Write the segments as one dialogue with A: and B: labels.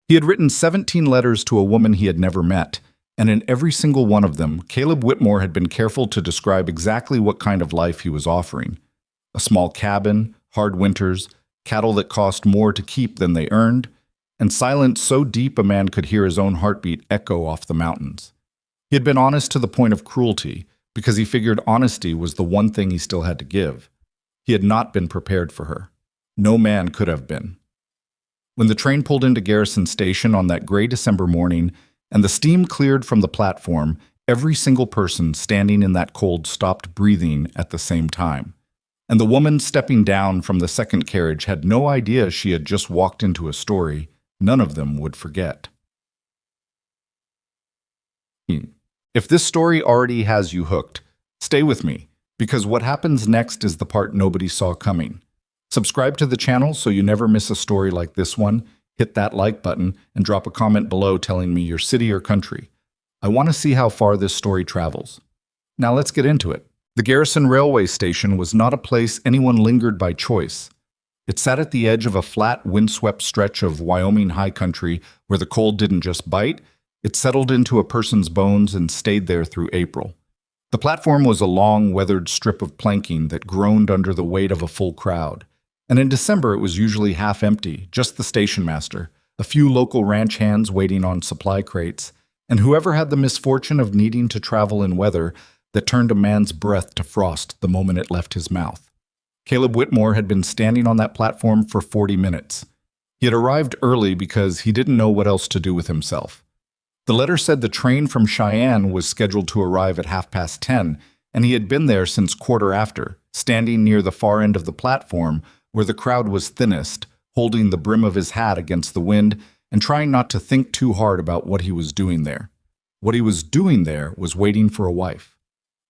A: He had written 17 letters to a woman he had never met, and in every single one of them, Caleb Whitmore had been careful to describe exactly what kind of life he was offering. A small cabin, hard winters, cattle that cost more to keep than they earned, and silence so deep a man could hear his own heartbeat echo off the mountains. He had been honest to the point of cruelty, because he figured honesty was the one thing he still had to give. He had not been prepared for her. No man could have been. When the train pulled into Garrison Station on that gray December morning, and the steam cleared from the platform, every single person standing in that cold stopped breathing at the same time. And the woman stepping down from the second carriage had no idea she had just walked into a story none of them would forget. If this story already has you hooked, stay with me, because what happens next is the part nobody saw coming. Subscribe to the channel so you never miss a story like this one, hit that like button, and drop a comment below telling me your city or country. I want to see how far this story travels. Now let's get into it. The Garrison Railway Station was not a place anyone lingered by choice. It sat at the edge of a flat, windswept stretch of Wyoming high country where the cold didn't just bite, it settled into a person's bones and stayed there through April. The platform was a long, weathered strip of planking that groaned under the weight of a full crowd. And in December it was usually half empty, just the station master, a few local ranch hands waiting on supply crates, and whoever had the misfortune of needing to travel in weather that turned a man's breath to frost the moment it left his mouth. Caleb Whitmore had been standing on that platform for 40 minutes. He had arrived early because he didn't know what else to do with himself. The letter said the train from Cheyenne was scheduled to arrive at 10:30, and he had been there since quarter after, standing near the far end of the platform where the crowd was thinnest, holding the brim of his hat against the wind and trying not to think too hard about what he was doing there. What he was doing there was waiting for a wife.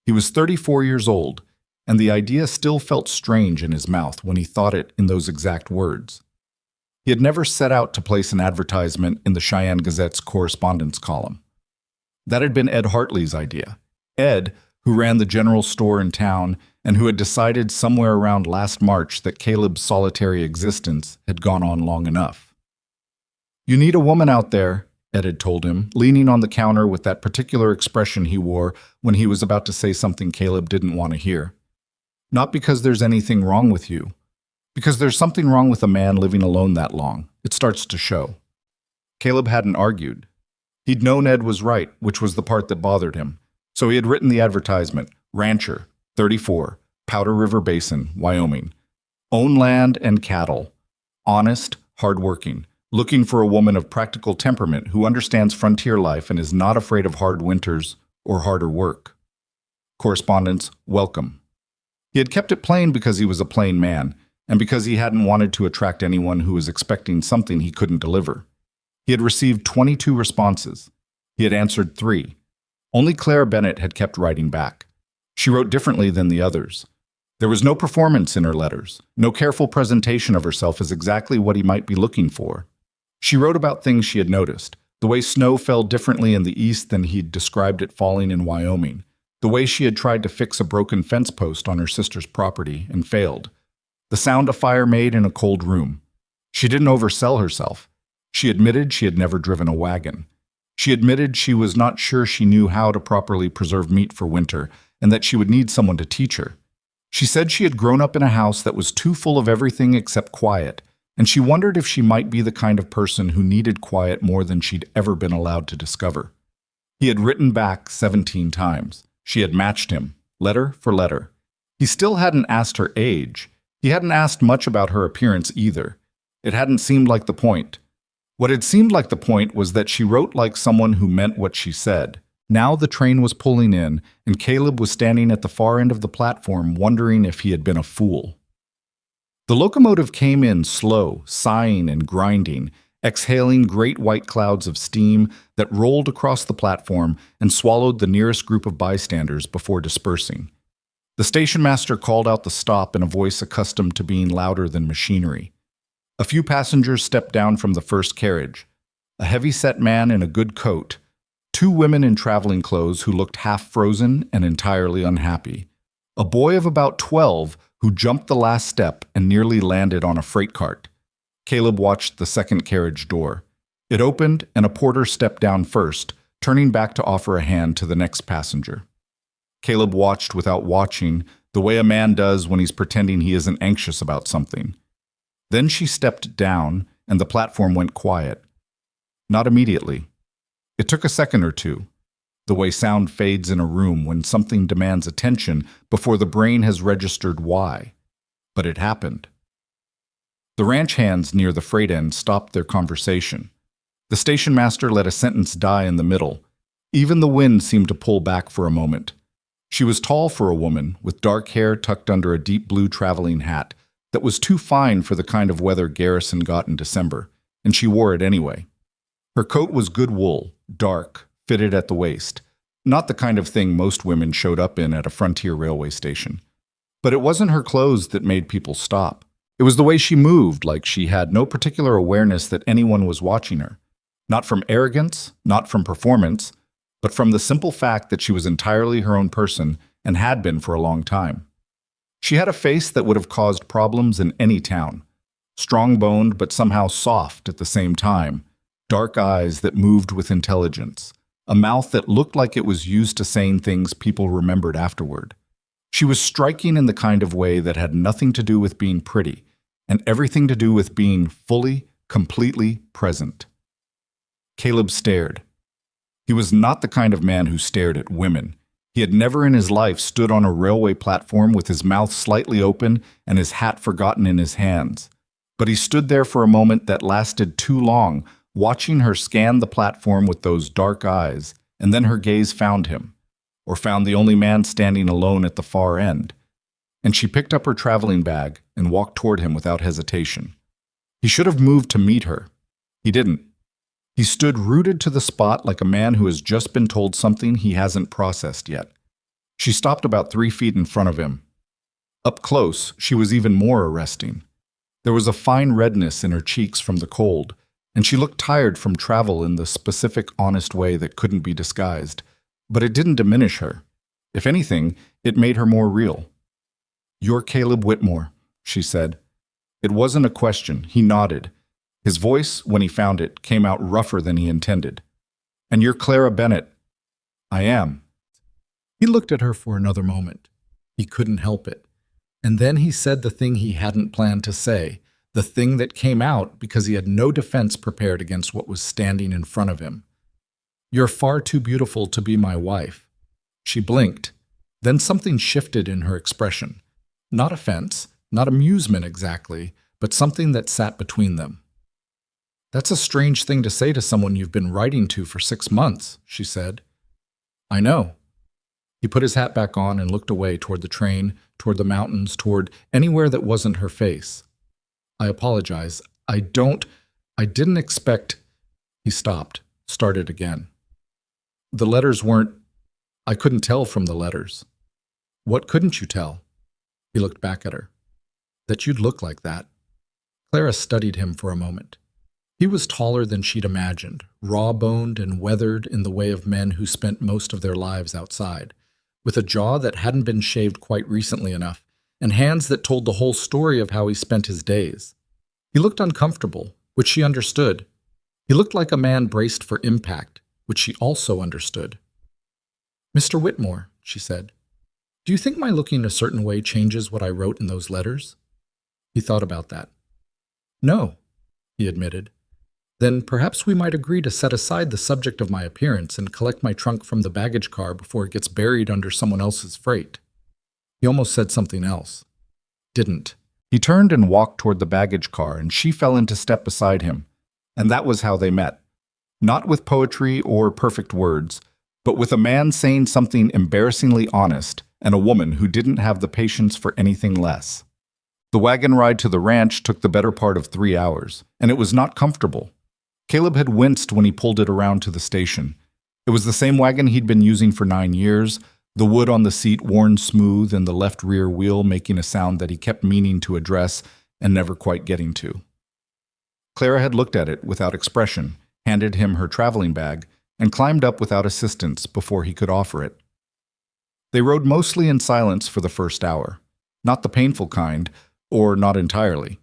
A: He was 34 years old, and the idea still felt strange in his mouth when he thought it in those exact words. He had never set out to place an advertisement in the Cheyenne Gazette's correspondence column. That had been Ed Hartley's idea. Ed, who ran the general store in town and who had decided somewhere around last March that Caleb's solitary existence had gone on long enough. "You need a woman out there," Ed had told him, leaning on the counter with that particular expression he wore when he was about to say something Caleb didn't want to hear. "Not because there's anything wrong with you. Because there's something wrong with a man living alone that long. It starts to show." Caleb hadn't argued. He'd known Ed was right, which was the part that bothered him. So he had written the advertisement, rancher, 34, Powder River Basin, Wyoming. Own land and cattle. Honest, hardworking. Looking for a woman of practical temperament who understands frontier life and is not afraid of hard winters or harder work. Correspondence, welcome. He had kept it plain because he was a plain man, and because he hadn't wanted to attract anyone who was expecting something he couldn't deliver. He had received 22 responses. He had answered 3. Only Clara Bennett had kept writing back. She wrote differently than the others. There was no performance in her letters, no careful presentation of herself as exactly what he might be looking for. She wrote about things she had noticed, the way snow fell differently in the east than he'd described it falling in Wyoming, the way she had tried to fix a broken fence post on her sister's property and failed, the sound a fire made in a cold room. She didn't oversell herself. She admitted she had never driven a wagon. She admitted she was not sure she knew how to properly preserve meat for winter and that she would need someone to teach her. She said she had grown up in a house that was too full of everything except quiet, and she wondered if she might be the kind of person who needed quiet more than she'd ever been allowed to discover. He had written back 17 times. She had matched him, letter for letter. He still hadn't asked her age. He hadn't asked much about her appearance either. It hadn't seemed like the point. What had seemed like the point was that she wrote like someone who meant what she said. Now the train was pulling in, and Caleb was standing at the far end of the platform wondering if he had been a fool. The locomotive came in slow, sighing and grinding, exhaling great white clouds of steam that rolled across the platform and swallowed the nearest group of bystanders before dispersing. The station master called out the stop in a voice accustomed to being louder than machinery. A few passengers stepped down from the first carriage. A heavy-set man in a good coat, 2 women in traveling clothes who looked half frozen and entirely unhappy, a boy of about 12 who jumped the last step and nearly landed on a freight cart. Caleb watched the second carriage door. It opened, and a porter stepped down first, turning back to offer a hand to the next passenger. Caleb watched without watching, the way a man does when he's pretending he isn't anxious about something. Then she stepped down, and the platform went quiet. Not immediately. It took a second or two, the way sound fades in a room when something demands attention before the brain has registered why. But it happened. The ranch hands near the freight end stopped their conversation. The station master let a sentence die in the middle. Even the wind seemed to pull back for a moment. She was tall for a woman, with dark hair tucked under a deep blue traveling hat that was too fine for the kind of weather Garrison got in December, and she wore it anyway. Her coat was good wool, dark, fitted at the waist, not the kind of thing most women showed up in at a frontier railway station. But it wasn't her clothes that made people stop. It was the way she moved, like she had no particular awareness that anyone was watching her. Not from arrogance, not from performance, but from the simple fact that she was entirely her own person and had been for a long time. She had a face that would have caused problems in any town. Strong-boned but somehow soft at the same time. Dark eyes that moved with intelligence. A mouth that looked like it was used to saying things people remembered afterward. She was striking in the kind of way that had nothing to do with being pretty, and everything to do with being fully, completely present. Caleb stared. He was not the kind of man who stared at women. He had never in his life stood on a railway platform with his mouth slightly open and his hat forgotten in his hands. But he stood there for a moment that lasted too long, watching her scan the platform with those dark eyes, and then her gaze found him, or found the only man standing alone at the far end. And she picked up her traveling bag and walked toward him without hesitation. He should have moved to meet her. He didn't. He stood rooted to the spot like a man who has just been told something he hasn't processed yet. She stopped about 3 feet in front of him. Up close, she was even more arresting. There was a fine redness in her cheeks from the cold, and she looked tired from travel in the specific, honest way that couldn't be disguised. But it didn't diminish her. If anything, it made her more real. "You're Caleb Whitmore," she said. It wasn't a question. He nodded. His voice, when he found it, came out rougher than he intended. "And you're Clara Bennett." "I am." He looked at her for another moment. He couldn't help it. And then he said the thing he hadn't planned to say, the thing that came out because he had no defense prepared against what was standing in front of him. "You're far too beautiful to be my wife." She blinked. Then something shifted in her expression. Not offense, not amusement exactly, but something that sat between them. "That's a strange thing to say to someone you've been writing to for 6 months," she said. "I know." He put his hat back on and looked away toward the train, toward the mountains, toward anywhere that wasn't her face. "I apologize. I didn't expect—" He stopped, started again. "The letters weren't— I couldn't tell from the letters." "What couldn't you tell?" He looked back at her. "That you'd look like that." Clara studied him for a moment. He was taller than she'd imagined, raw-boned and weathered in the way of men who spent most of their lives outside, with a jaw that hadn't been shaved quite recently enough, and hands that told the whole story of how he spent his days. He looked uncomfortable, which she understood. He looked like a man braced for impact, which she also understood. "Mr. Whitmore," she said, "do you think my looking a certain way changes what I wrote in those letters?" He thought about that. "No," he admitted. "Then perhaps we might agree to set aside the subject of my appearance and collect my trunk from the baggage car before it gets buried under someone else's freight." He almost said something else. Didn't. He turned and walked toward the baggage car, and she fell into step beside him. And that was how they met. Not with poetry or perfect words, but with a man saying something embarrassingly honest and a woman who didn't have the patience for anything less. The wagon ride to the ranch took the better part of 3 hours, and it was not comfortable. Caleb had winced when he pulled it around to the station. It was the same wagon he'd been using for 9 years, the wood on the seat worn smooth and the left rear wheel making a sound that he kept meaning to address and never quite getting to. Clara had looked at it without expression, handed him her traveling bag, and climbed up without assistance before he could offer it. They rode mostly in silence for the first hour. Not the painful kind, or not entirely.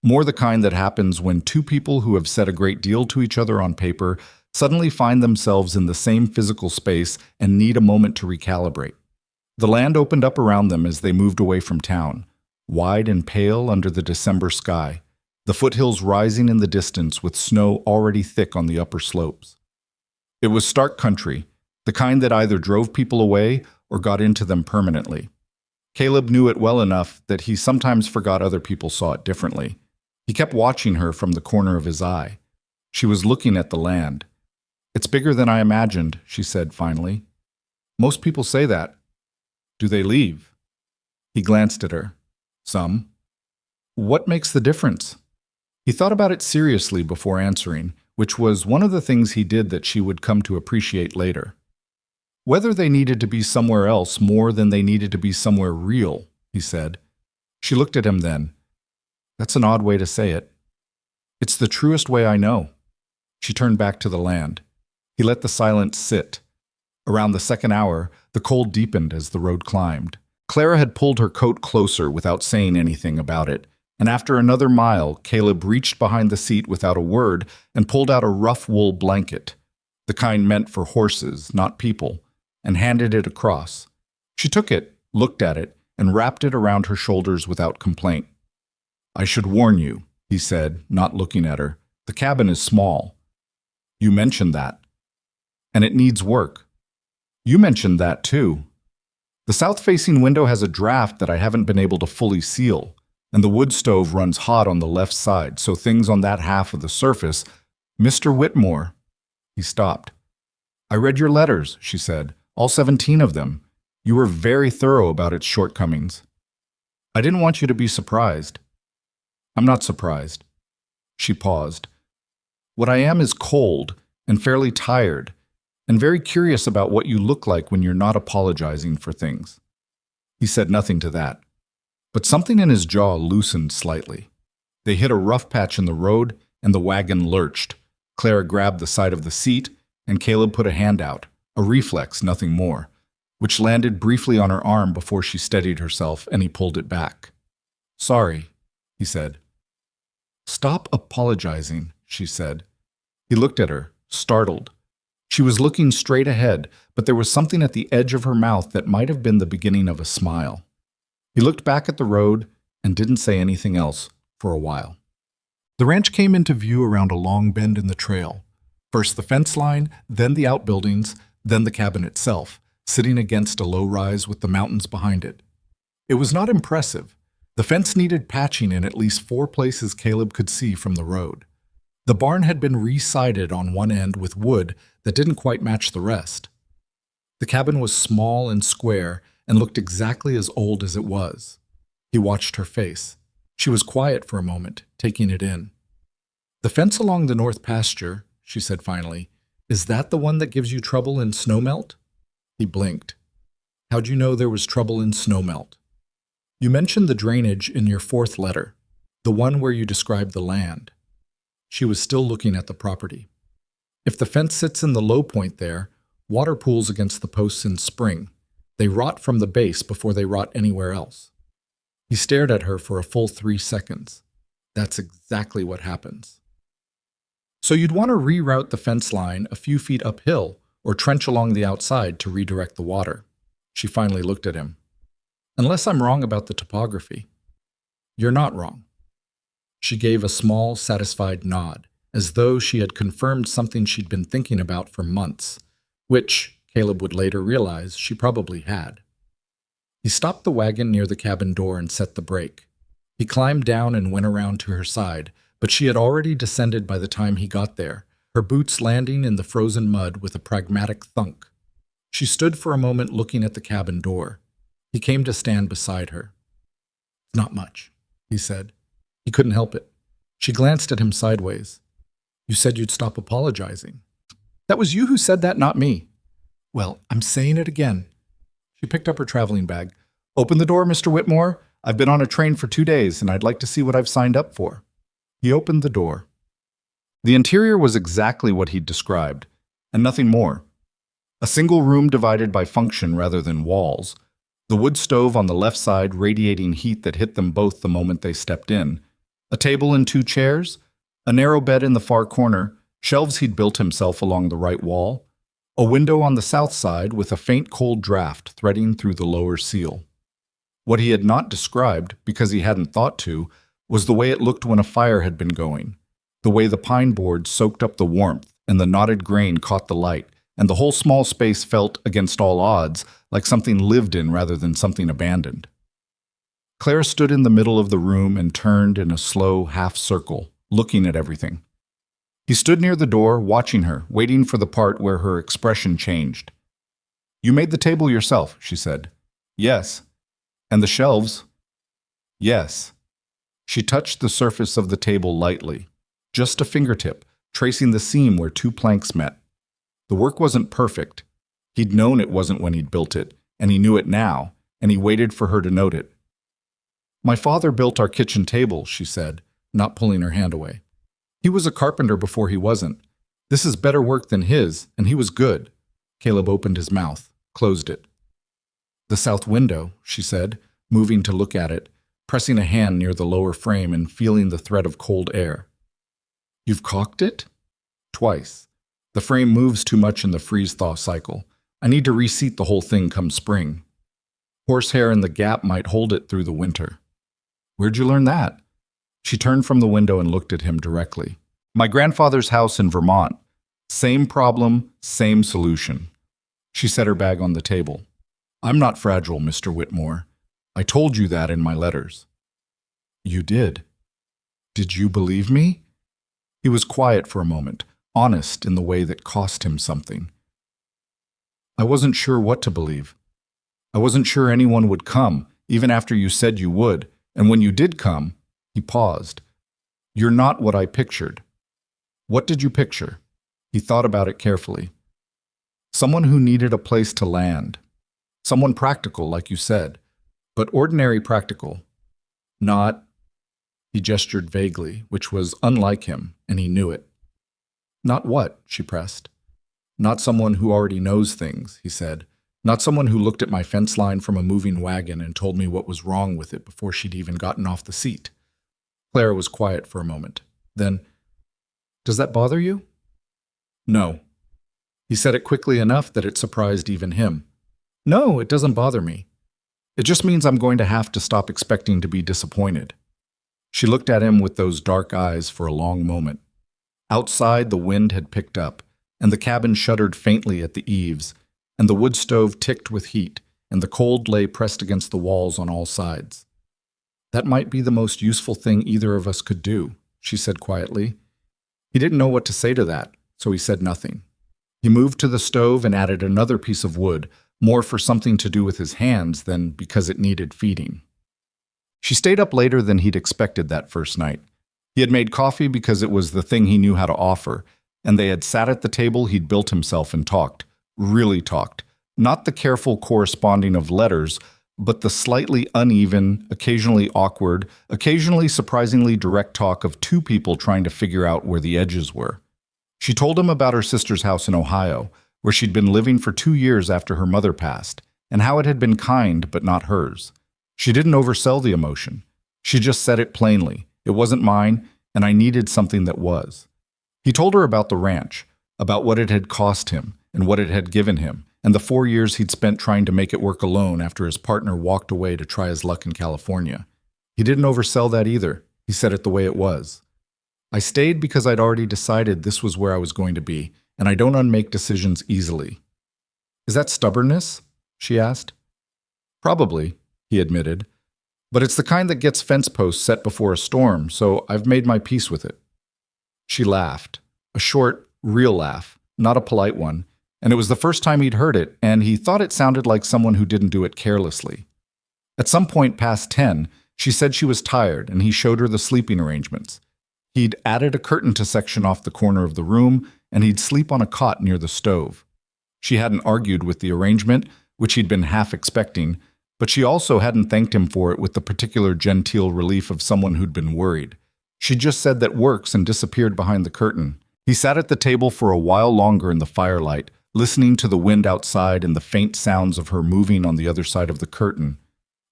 A: More the kind that happens when two people who have said a great deal to each other on paper suddenly find themselves in the same physical space and need a moment to recalibrate. The land opened up around them as they moved away from town, wide and pale under the December sky, the foothills rising in the distance with snow already thick on the upper slopes. It was stark country, the kind that either drove people away or got into them permanently. Caleb knew it well enough that he sometimes forgot other people saw it differently. He kept watching her from the corner of his eye. She was looking at the land. "It's bigger than I imagined," she said finally. "Most people say that. Do they leave?" He glanced at her. "Some." "What makes the difference?" He thought about it seriously before answering, which was one of the things he did that she would come to appreciate later. "Whether they needed to be somewhere else more than they needed to be somewhere real," he said. She looked at him then. "That's an odd way to say it." "It's the truest way I know." She turned back to the land. He let the silence sit. Around the second hour, the cold deepened as the road climbed. Clara had pulled her coat closer without saying anything about it, and after another mile, Caleb reached behind the seat without a word and pulled out a rough wool blanket, the kind meant for horses, not people, and handed it across. She took it, looked at it, and wrapped it around her shoulders without complaint. "I should warn you," he said, not looking at her. "The cabin is small." "You mentioned that." "And it needs work." "You mentioned that, too." "The south-facing window has a draft that I haven't been able to fully seal, and the wood stove runs hot on the left side, so things on that half of the surface—" "Mr. Whitmore." He stopped. "I read your letters," she said, "all 17 of them. You were very thorough about its shortcomings. I didn't want you to be surprised." "I'm not surprised." She paused. "What I am is cold and fairly tired, and very curious about what you look like when you're not apologizing for things." He said nothing to that, but something in his jaw loosened slightly. They hit a rough patch in the road, and the wagon lurched. Clara grabbed the side of the seat, and Caleb put a hand out, a reflex, nothing more, which landed briefly on her arm before she steadied herself, and he pulled it back. "Sorry," he said. "Stop apologizing," she said. He looked at her, startled. She was looking straight ahead, but there was something at the edge of her mouth that might have been the beginning of a smile. He looked back at the road and didn't say anything else for a while. The ranch came into view around a long bend in the trail. First the fence line, then the outbuildings, then the cabin itself, sitting against a low rise with the mountains behind it. It was not impressive. The fence needed patching in at least 4 places Caleb could see from the road. The barn had been re-sided on one end with wood that didn't quite match the rest. The cabin was small and square and looked exactly as old as it was. He watched her face. She was quiet for a moment, taking it in. "The fence along the north pasture," she said finally, "is that the one that gives you trouble in snowmelt?" He blinked. "How'd you know there was trouble in snowmelt?" "You mentioned the drainage in your 4th letter, the one where you described the land." She was still looking at the property. "If the fence sits in the low point there, water pools against the posts in spring. They rot from the base before they rot anywhere else." He stared at her for a full 3 seconds. "That's exactly what happens." "So you'd want to reroute the fence line a few feet uphill or trench along the outside to redirect the water." She finally looked at him. "Unless I'm wrong about the topography." "You're not wrong." She gave a small, satisfied nod, as though she had confirmed something she'd been thinking about for months, which, Caleb would later realize, she probably had. He stopped the wagon near the cabin door and set the brake. He climbed down and went around to her side, but she had already descended by the time he got there, her boots landing in the frozen mud with a pragmatic thunk. She stood for a moment looking at the cabin door. He came to stand beside her. "Not much," he said. He couldn't help it. She glanced at him sideways. "You said you'd stop apologizing." "That was you who said that, not me." "Well, I'm saying it again." She picked up her traveling bag. "Open the door, Mr. Whitmore. I've been on a train for 2 days, and I'd like to see what I've signed up for." He opened the door. The interior was exactly what he'd described, and nothing more. A single room divided by function rather than walls, the wood stove on the left side radiating heat that hit them both the moment they stepped in, A table and two chairs, a narrow bed in the far corner, shelves he'd built himself along the right wall, a window on the south side with a faint cold draft threading through the lower seal. What he had not described, because he hadn't thought to, was the way it looked when a fire had been going, the way the pine boards soaked up the warmth and the knotted grain caught the light, and the whole small space felt, against all odds, like something lived in rather than something abandoned. Clara stood in the middle of the room and turned in a slow half-circle, looking at everything. He stood near the door, watching her, waiting for the part where her expression changed. "You made the table yourself," she said. "Yes." "And the shelves?" "Yes." She touched the surface of the table lightly, just a fingertip, tracing the seam where two planks met. The work wasn't perfect. He'd known it wasn't when he'd built it, and he knew it now, and he waited for her to note it. "My father built our kitchen table," she said, not pulling her hand away. "He was a carpenter before he wasn't. This is better work than his, and he was good." Caleb opened his mouth, closed it. "The south window," she said, moving to look at it, pressing a hand near the lower frame and feeling the thread of cold air. "You've caulked it?" "Twice. The frame moves too much in the freeze-thaw cycle. I need to reseat the whole thing come spring. Horsehair in the gap might hold it through the winter." "Where'd you learn that?" She turned from the window and looked at him directly. "My grandfather's house in Vermont. Same problem, same solution." She set her bag on the table. "I'm not fragile, Mr. Whitmore. I told you that in my letters." "You did. Did you believe me?" He was quiet for a moment, honest in the way that cost him something. "I wasn't sure what to believe. I wasn't sure anyone would come, even after you said you would, and when you did come," he paused. "You're not what I pictured." "What did you picture?" He thought about it carefully. "Someone who needed a place to land. Someone practical, like you said, but ordinary practical. Not—" He gestured vaguely, which was unlike him, and he knew it. "Not what?" she pressed. "Not someone who already knows things," he said. "Not someone who looked at my fence line from a moving wagon and told me what was wrong with it before she'd even gotten off the seat." Clara was quiet for a moment. Then, "Does that bother you?" "No." He said it quickly enough that it surprised even him. "No, it doesn't bother me. It just means I'm going to have to stop expecting to be disappointed." She looked at him with those dark eyes for a long moment. Outside, the wind had picked up, and the cabin shuddered faintly at the eaves, and the wood stove ticked with heat, and the cold lay pressed against the walls on all sides. "That might be the most useful thing either of us could do," she said quietly. He didn't know what to say to that, so he said nothing. He moved to the stove and added another piece of wood, more for something to do with his hands than because it needed feeding. She stayed up later than he'd expected that first night. He had made coffee because it was the thing he knew how to offer, and they had sat at the table he'd built himself and talked, really talked, not the careful corresponding of letters, but the slightly uneven, occasionally awkward, occasionally surprisingly direct talk of two people trying to figure out where the edges were. She told him about her sister's house in Ohio, where she'd been living for 2 years after her mother passed, and how it had been kind but not hers. She didn't oversell the emotion. She just said it plainly. It wasn't mine, and I needed something that was. He told her about the ranch, about what it had cost him and what it had given him, and the 4 years he'd spent trying to make it work alone after his partner walked away to try his luck in California. He didn't oversell that either. He said it the way it was. "I stayed because I'd already decided this was where I was going to be, and I don't unmake decisions easily." "Is that stubbornness?" she asked. "Probably," he admitted. "But it's the kind that gets fence posts set before a storm, so I've made my peace with it." She laughed, a short, real laugh, not a polite one, and it was the first time he'd heard it, and he thought it sounded like someone who didn't do it carelessly. At some point past 10, she said she was tired, and he showed her the sleeping arrangements. He'd added a curtain to section off the corner of the room, and he'd sleep on a cot near the stove. She hadn't argued with the arrangement, which he'd been half expecting, but she also hadn't thanked him for it with the particular genteel relief of someone who'd been worried. She just said that works and disappeared behind the curtain. He sat at the table for a while longer in the firelight, listening to the wind outside and the faint sounds of her moving on the other side of the curtain,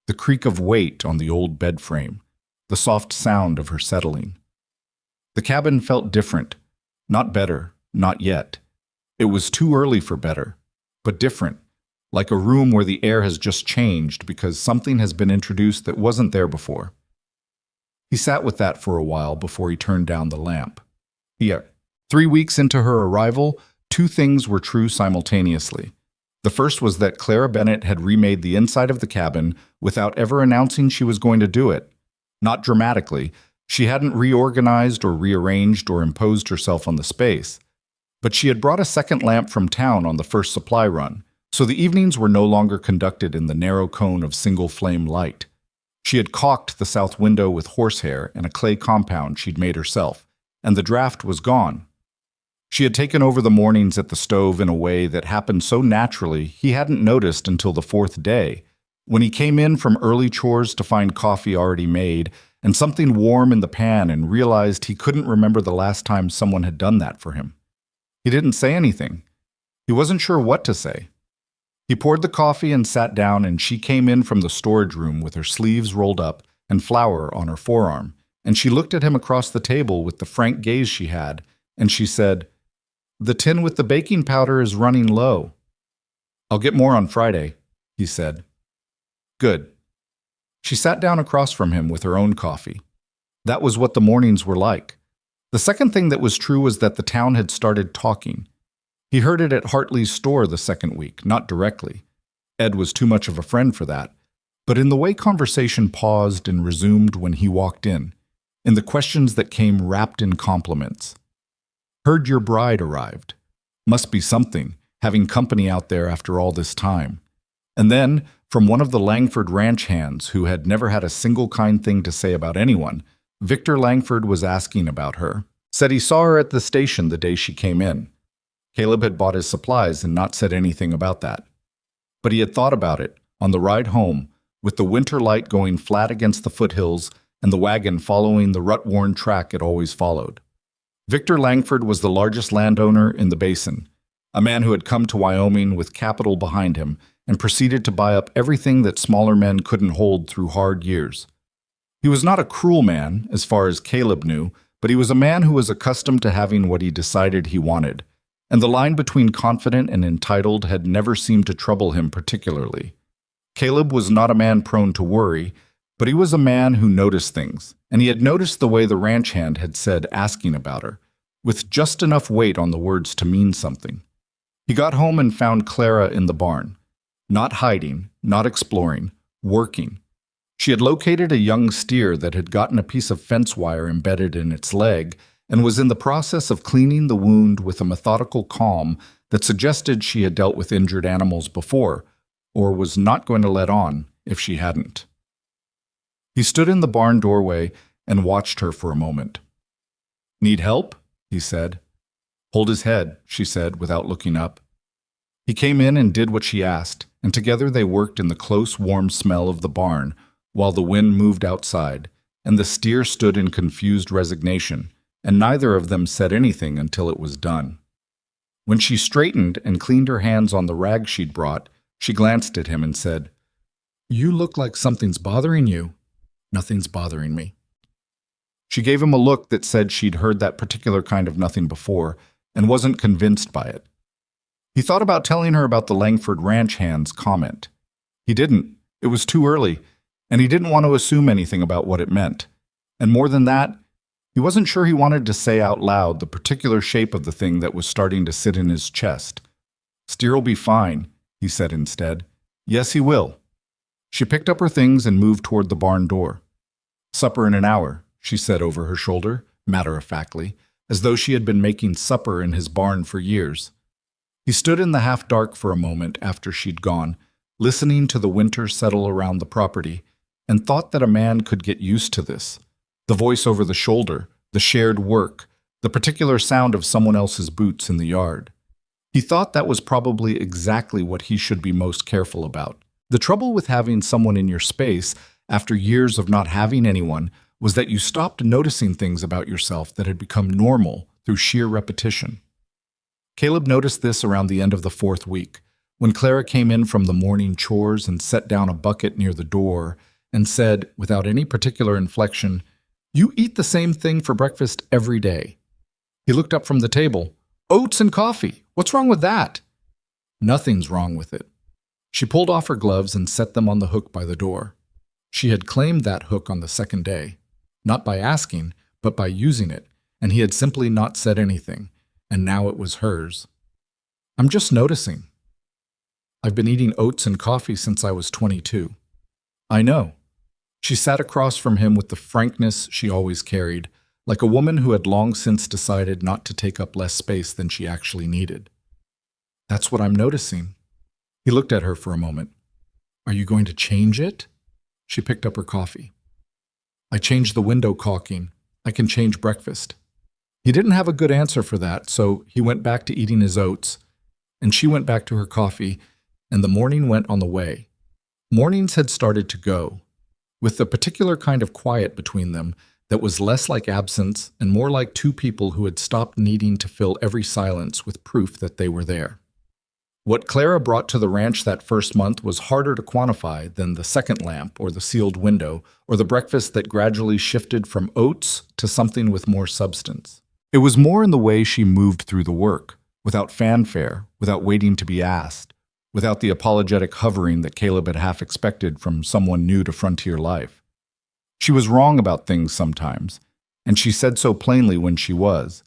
A: the creak of weight on the old bed frame, the soft sound of her settling. The cabin felt different, not better, not yet. It was too early for better, but different, like a room where the air has just changed because something has been introduced that wasn't there before. He sat with that for a while before he turned down the lamp. 3 weeks into her arrival, two things were true simultaneously. The first was that Clara Bennett had remade the inside of the cabin without ever announcing she was going to do it. Not dramatically. She hadn't reorganized or rearranged or imposed herself on the space. But she had brought a second lamp from town on the first supply run, so the evenings were no longer conducted in the narrow cone of single-flame light. She had caulked the south window with horsehair and a clay compound she'd made herself, and the draft was gone. She had taken over the mornings at the stove in a way that happened so naturally he hadn't noticed until the fourth day, when he came in from early chores to find coffee already made and something warm in the pan and realized he couldn't remember the last time someone had done that for him. He didn't say anything. He wasn't sure what to say. He poured the coffee and sat down, and she came in from the storage room with her sleeves rolled up and flour on her forearm, and she looked at him across the table with the frank gaze she had, and she said, "The tin with the baking powder is running low." "I'll get more on Friday," he said. "Good." She sat down across from him with her own coffee. That was what the mornings were like. The second thing that was true was that the town had started talking. He heard it at Hartley's store the second week, not directly. Ed was too much of a friend for that. But in the way conversation paused and resumed when he walked in the questions that came wrapped in compliments. "Heard your bride arrived. Must be something, having company out there after all this time." And then, from one of the Langford ranch hands who had never had a single kind thing to say about anyone, Victor Langford was asking about her. Said he saw her at the station the day she came in. Caleb had bought his supplies and not said anything about that. But he had thought about it on the ride home, with the winter light going flat against the foothills and the wagon following the rut-worn track it always followed. Victor Langford was the largest landowner in the basin, a man who had come to Wyoming with capital behind him and proceeded to buy up everything that smaller men couldn't hold through hard years. He was not a cruel man, as far as Caleb knew, but he was a man who was accustomed to having what he decided he wanted, and the line between confident and entitled had never seemed to trouble him particularly. Caleb was not a man prone to worry, but he was a man who noticed things, and he had noticed the way the ranch hand had said asking about her, with just enough weight on the words to mean something. He got home and found Clara in the barn, not hiding, not exploring, working. She had located a young steer that had gotten a piece of fence wire embedded in its leg and was in the process of cleaning the wound with a methodical calm that suggested she had dealt with injured animals before, or was not going to let on if she hadn't. He stood in the barn doorway and watched her for a moment. "Need help?" he said. "Hold his head," she said without looking up. He came in and did what she asked, and together they worked in the close, warm smell of the barn, while the wind moved outside, and the steer stood in confused resignation, and neither of them said anything until it was done. When she straightened and cleaned her hands on the rag she'd brought, she glanced at him and said, "You look like something's bothering you." "Nothing's bothering me." She gave him a look that said she'd heard that particular kind of nothing before, and wasn't convinced by it. He thought about telling her about the Langford ranch hand's comment. He didn't. It was too early, and he didn't want to assume anything about what it meant. And more than that, he wasn't sure he wanted to say out loud the particular shape of the thing that was starting to sit in his chest. "Steer'll be fine," he said instead. "Yes, he will." She picked up her things and moved toward the barn door. "Supper in an hour," she said over her shoulder, matter-of-factly, as though she had been making supper in his barn for years. He stood in the half-dark for a moment after she'd gone, listening to the winter settle around the property, and thought that a man could get used to this. The voice over the shoulder, the shared work, the particular sound of someone else's boots in the yard. He thought that was probably exactly what he should be most careful about. The trouble with having someone in your space after years of not having anyone was that you stopped noticing things about yourself that had become normal through sheer repetition. Caleb noticed this around the end of the fourth week, when Clara came in from the morning chores and set down a bucket near the door, and said, without any particular inflection, "You eat the same thing for breakfast every day." He looked up from the table. "Oats and coffee. What's wrong with that?" "Nothing's wrong with it." She pulled off her gloves and set them on the hook by the door. She had claimed that hook on the second day, not by asking, but by using it, and he had simply not said anything, and now it was hers. "I'm just noticing. I've been eating oats and coffee since I was 22. "I know." She sat across from him with the frankness she always carried, like a woman who had long since decided not to take up less space than she actually needed. "That's what I'm noticing." He looked at her for a moment. "Are you going to change it?" She picked up her coffee. "I changed the window caulking. I can change breakfast." He didn't have a good answer for that, so he went back to eating his oats, and she went back to her coffee, and the morning went on the way. Mornings had started to go, with a particular kind of quiet between them that was less like absence and more like two people who had stopped needing to fill every silence with proof that they were there. What Clara brought to the ranch that first month was harder to quantify than the second lamp or the sealed window or the breakfast that gradually shifted from oats to something with more substance. It was more in the way she moved through the work, without fanfare, without waiting to be asked, without the apologetic hovering that Caleb had half expected from someone new to frontier life. She was wrong about things sometimes, and she said so plainly when she was,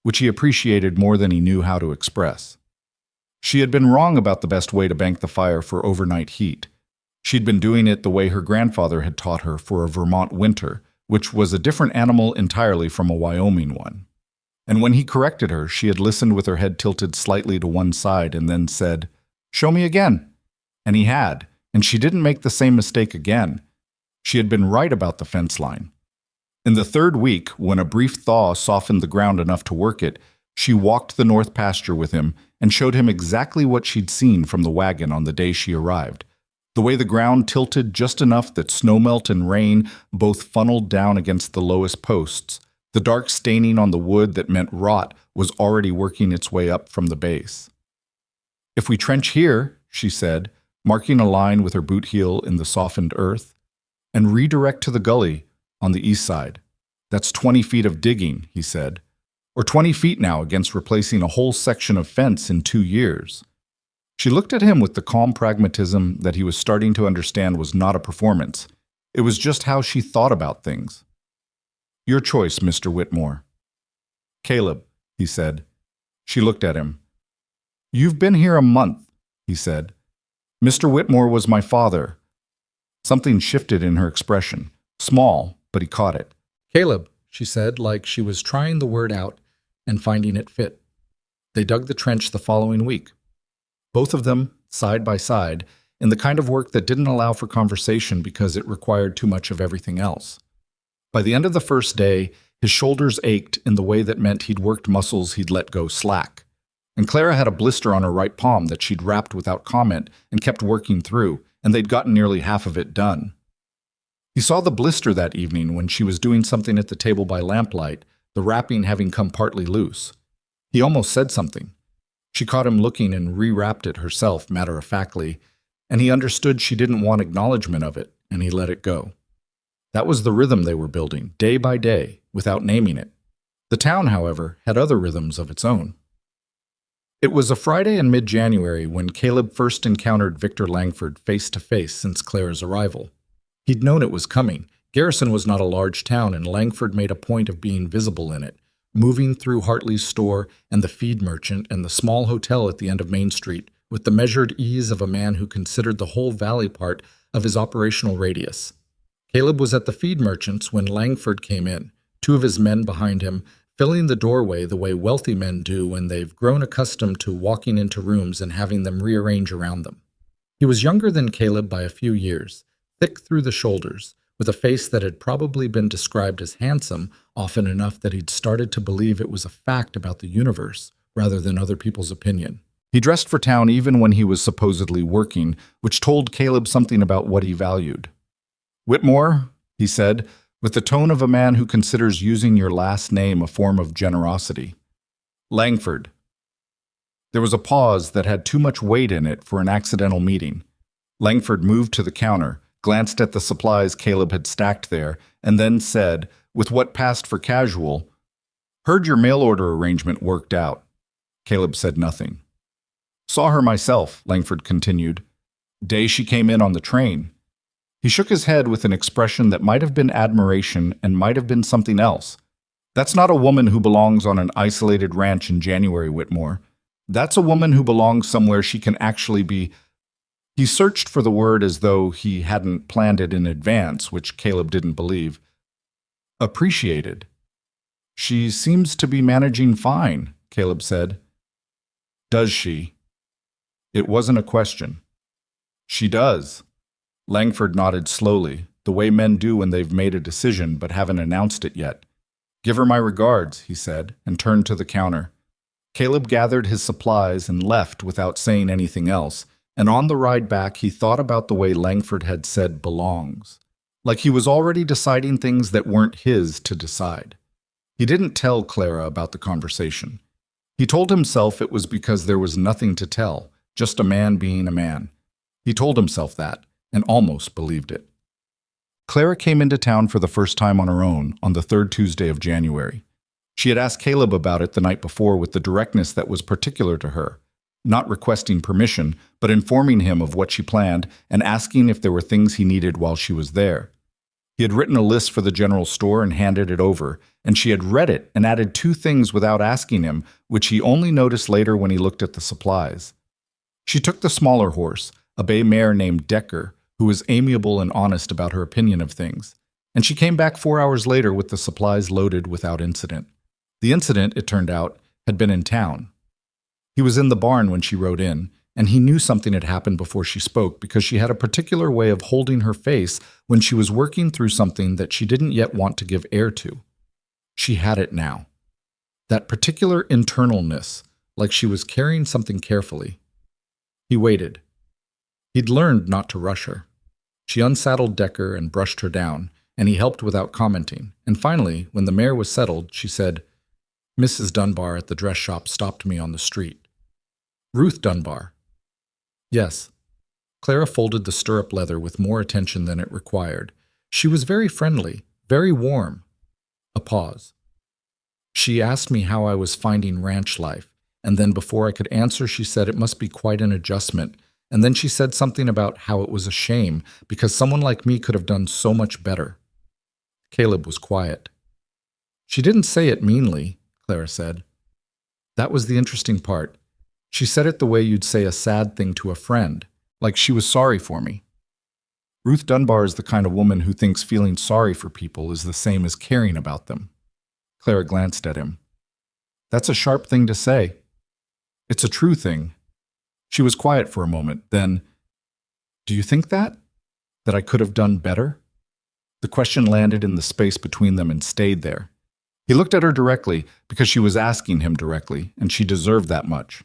A: which he appreciated more than he knew how to express. She had been wrong about the best way to bank the fire for overnight heat. She'd been doing it the way her grandfather had taught her for a Vermont winter, which was a different animal entirely from a Wyoming one. And when he corrected her, she had listened with her head tilted slightly to one side and then said, "Show me again." And he had, and she didn't make the same mistake again. She had been right about the fence line. In the third week, when a brief thaw softened the ground enough to work it, she walked the north pasture with him and showed him exactly what she'd seen from the wagon on the day she arrived. The way the ground tilted just enough that snowmelt and rain both funneled down against the lowest posts. The dark staining on the wood that meant rot was already working its way up from the base. "If we trench here," she said, marking a line with her boot heel in the softened earth, "and redirect to the gully on the east side. That's 20 feet of digging," he said. "Or 20 feet now against replacing a whole section of fence in 2 years. She looked at him with the calm pragmatism that he was starting to understand was not a performance. It was just how she thought about things. "Your choice, Mr. Whitmore." "Caleb," he said. She looked at him. "You've been here a month," he said. "Mr. Whitmore was my father." Something shifted in her expression. Small, but he caught it. "Caleb," she said, like she was trying the word out and finding it fit. They dug the trench the following week. Both of them, side by side, in the kind of work that didn't allow for conversation because it required too much of everything else. By the end of the first day, his shoulders ached in the way that meant he'd worked muscles he'd let go slack. And Clara had a blister on her right palm that she'd wrapped without comment and kept working through, and they'd gotten nearly half of it done. He saw the blister that evening when she was doing something at the table by lamplight, the wrapping having come partly loose. He almost said something. She caught him looking and rewrapped it herself matter-of-factly, and he understood she didn't want acknowledgement of it, and he let it go. That was the rhythm they were building, day by day, without naming it. The town, however, had other rhythms of its own. It was a Friday in mid-January when Caleb first encountered Victor Langford face-to-face since Clara's arrival. He'd known it was coming. Garrison was not a large town, and Langford made a point of being visible in it, moving through Hartley's store and the feed merchant and the small hotel at the end of Main Street with the measured ease of a man who considered the whole valley part of his operational radius. Caleb was at the feed merchant's when Langford came in, 2 of his men behind him, filling the doorway the way wealthy men do when they've grown accustomed to walking into rooms and having them rearrange around them. He was younger than Caleb by a few years, thick through the shoulders, with a face that had probably been described as handsome often enough that he'd started to believe it was a fact about the universe rather than other people's opinion. He dressed for town even when he was supposedly working, which told Caleb something about what he valued. "Whitmore," he said, with the tone of a man who considers using your last name a form of generosity. "Langford." There was a pause that had too much weight in it for an accidental meeting. Langford moved to the counter, glanced at the supplies Caleb had stacked there, and then said, with what passed for casual, "Heard your mail order arrangement worked out." Caleb said nothing. "Saw her myself," Langford continued. "Day she came in on the train." He shook his head with an expression that might have been admiration and might have been something else. "That's not a woman who belongs on an isolated ranch in January, Whitmore. That's a woman who belongs somewhere she can actually be—" He searched for the word as though he hadn't planned it in advance, which Caleb didn't believe. "Appreciated." "She seems to be managing fine," Caleb said. "Does she?" It wasn't a question. "She does." Langford nodded slowly, the way men do when they've made a decision but haven't announced it yet. "Give her my regards," he said, and turned to the counter. Caleb gathered his supplies and left without saying anything else, and on the ride back he thought about the way Langford had said belongs, like he was already deciding things that weren't his to decide. He didn't tell Clara about the conversation. He told himself it was because there was nothing to tell, just a man being a man. He told himself that, and almost believed it. Clara came into town for the first time on her own on the third Tuesday of January. She had asked Caleb about it the night before with the directness that was particular to her, not requesting permission, but informing him of what she planned and asking if there were things he needed while she was there. He had written a list for the general store and handed it over, and she had read it and added 2 things without asking him, which he only noticed later when he looked at the supplies. She took the smaller horse, a bay mare named Decker, who was amiable and honest about her opinion of things, and she came back 4 hours later with the supplies loaded without incident. The incident, it turned out, had been in town. He was in the barn when she rode in, and he knew something had happened before she spoke because she had a particular way of holding her face when she was working through something that she didn't yet want to give air to. She had it now. That particular internalness, like she was carrying something carefully. He waited. He'd learned not to rush her. She unsaddled Decker and brushed her down, and he helped without commenting, and finally, when the mare was settled, she said, "Mrs. Dunbar at the dress shop stopped me on the street." "Ruth Dunbar." "Yes." Clara folded the stirrup leather with more attention than it required. She was very friendly, very warm. A pause. "She asked me how I was finding ranch life, and then before I could answer she said it must be quite an adjustment, and then she said something about how it was a shame because someone like me could have done so much better." Caleb was quiet. "She didn't say it meanly," Clara said. "That was the interesting part. She said it the way you'd say a sad thing to a friend, like she was sorry for me." Ruth Dunbar is the kind of woman who thinks feeling sorry for people is the same as caring about them. Clara glanced at him. "That's a sharp thing to say." "It's a true thing." She was quiet for a moment, then, "Do you think that? That I could have done better?" The question landed in the space between them and stayed there. He looked at her directly because she was asking him directly, and she deserved that much.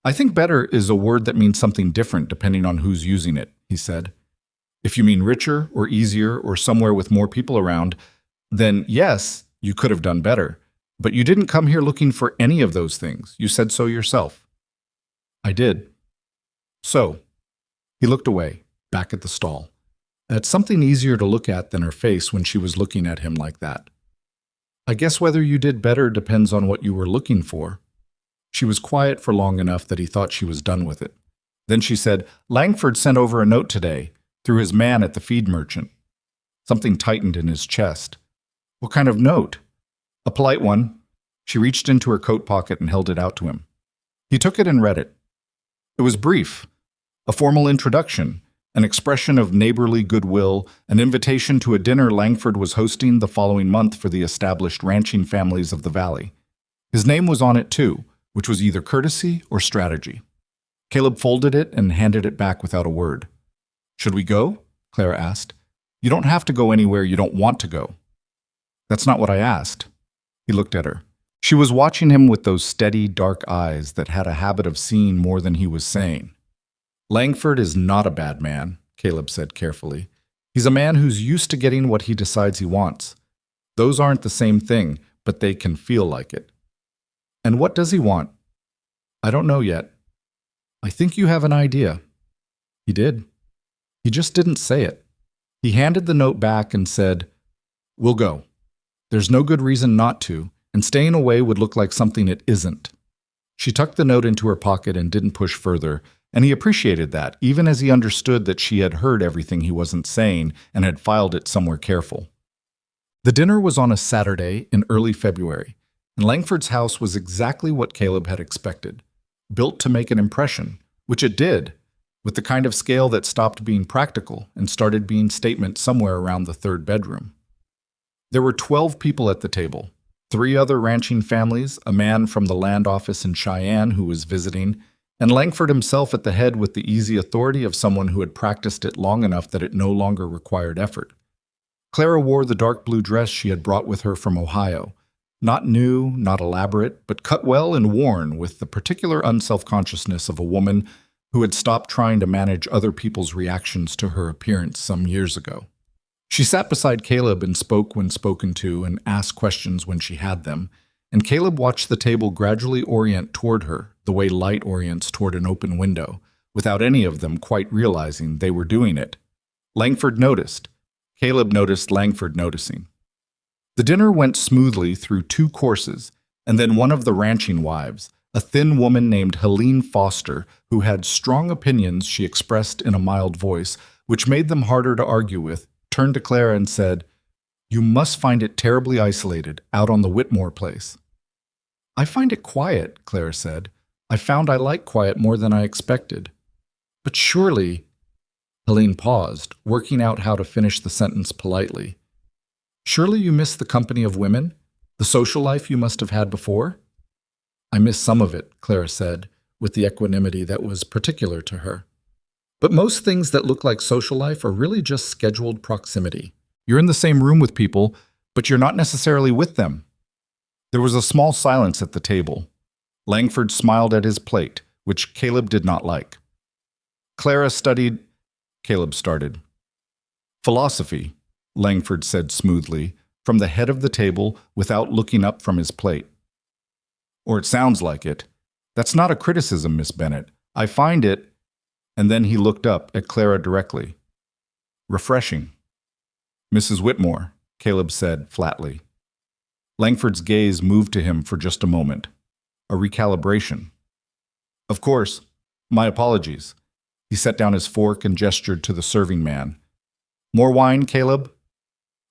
A: "I think better is a word that means something different depending on who's using it," he said. "If you mean richer or easier or somewhere with more people around, then yes, you could have done better. But you didn't come here looking for any of those things. You said so yourself." "I did." "So." He looked away, back at the stall, at something easier to look at than her face when she was looking at him like that. "I guess whether you did better depends on what you were looking for." She was quiet for long enough that he thought she was done with it. Then she said, "Langford sent over a note today, through his man at the feed merchant." Something tightened in his chest. "What kind of note?" "A polite one." She reached into her coat pocket and held it out to him. He took it and read it. It was brief, a formal introduction, an expression of neighborly goodwill, an invitation to a dinner Langford was hosting the following month for the established ranching families of the valley. His name was on it too, which was either courtesy or strategy. Caleb folded it and handed it back without a word. "Should we go?" Clara asked. "You don't have to go anywhere you don't want to go." "That's not what I asked." He looked at her. She was watching him with those steady, dark eyes that had a habit of seeing more than he was saying. "Langford is not a bad man," Caleb said carefully. "He's a man who's used to getting what he decides he wants. Those aren't the same thing, but they can feel like it." "And what does he want?" "I don't know yet." "I think you have an idea." He did. He just didn't say it. He handed the note back and said, "We'll go. There's no good reason not to, and staying away would look like something it isn't." She tucked the note into her pocket and didn't push further, and he appreciated that, even as he understood that she had heard everything he wasn't saying and had filed it somewhere careful. The dinner was on a Saturday in early February, and Langford's house was exactly what Caleb had expected, built to make an impression, which it did, with the kind of scale that stopped being practical and started being statement somewhere around the third bedroom. There were 12 people at the table, 3 other ranching families, a man from the land office in Cheyenne who was visiting, and Langford himself at the head with the easy authority of someone who had practiced it long enough that it no longer required effort. Clara wore the dark blue dress she had brought with her from Ohio, not new, not elaborate, but cut well and worn with the particular unself-consciousness of a woman who had stopped trying to manage other people's reactions to her appearance some years ago. She sat beside Caleb and spoke when spoken to and asked questions when she had them, and Caleb watched the table gradually orient toward her, the way light orients toward an open window, without any of them quite realizing they were doing it. Langford noticed. Caleb noticed Langford noticing. The dinner went smoothly through 2 courses, and then one of the ranching wives, a thin woman named Helene Foster, who had strong opinions she expressed in a mild voice, which made them harder to argue with, turned to Clara and said, "You must find it terribly isolated, out on the Whitmore place." "I find it quiet," Clara said. "I found I like quiet more than I expected." "But surely—" Helene paused, working out how to finish the sentence politely. "Surely you miss the company of women? The social life you must have had before?" "I miss some of it," Clara said, with the equanimity that was particular to her. "But most things that look like social life are really just scheduled proximity. You're in the same room with people, but you're not necessarily with them." There was a small silence at the table. Langford smiled at his plate, which Caleb did not like. "Clara studied—" Caleb started. "Philosophy," Langford said smoothly, from the head of the table without looking up from his plate. "Or it sounds like it. That's not a criticism, Miss Bennett. I find it—" And then he looked up at Clara directly. "Refreshing." "Mrs. Whitmore," Caleb said flatly. Langford's gaze moved to him for just a moment. A recalibration. "Of course. My apologies." He set down his fork and gestured to the serving man. "More wine, Caleb?"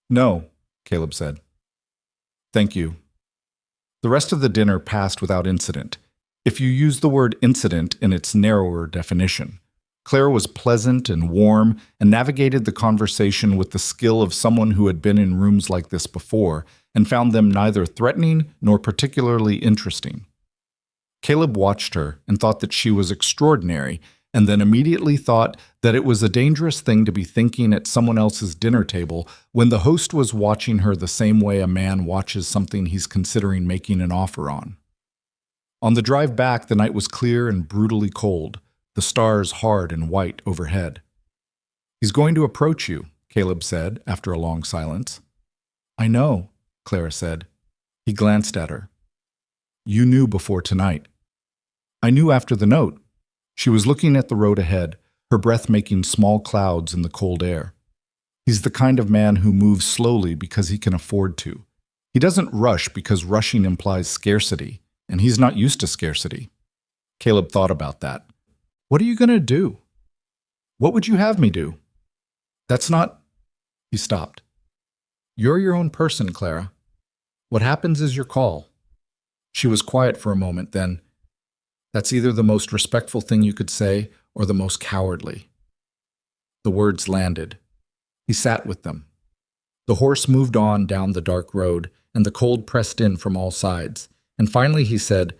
A: "No," Caleb said. "Thank you." The rest of the dinner passed without incident, if you use the word incident in its narrower definition. Clara was pleasant and warm and navigated the conversation with the skill of someone who had been in rooms like this before and found them neither threatening nor particularly interesting. Caleb watched her and thought that she was extraordinary, and then immediately thought that it was a dangerous thing to be thinking at someone else's dinner table when the host was watching her the same way a man watches something he's considering making an offer on. On the drive back, the night was clear and brutally cold, the stars hard and white overhead. "He's going to approach you," Caleb said after a long silence. "I know," Clara said. He glanced at her. "You knew before tonight." "I knew after the note." She was looking at the road ahead, her breath making small clouds in the cold air. "He's the kind of man who moves slowly because he can afford to. He doesn't rush because rushing implies scarcity, and he's not used to scarcity." Caleb thought about that. "What are you going to do?" "What would you have me do?" "That's not—" He stopped. "You're your own person, Clara. What happens is your call." She was quiet for a moment, then, "That's either the most respectful thing you could say or the most cowardly." The words landed. He sat with them. The horse moved on down the dark road, and the cold pressed in from all sides. And finally he said,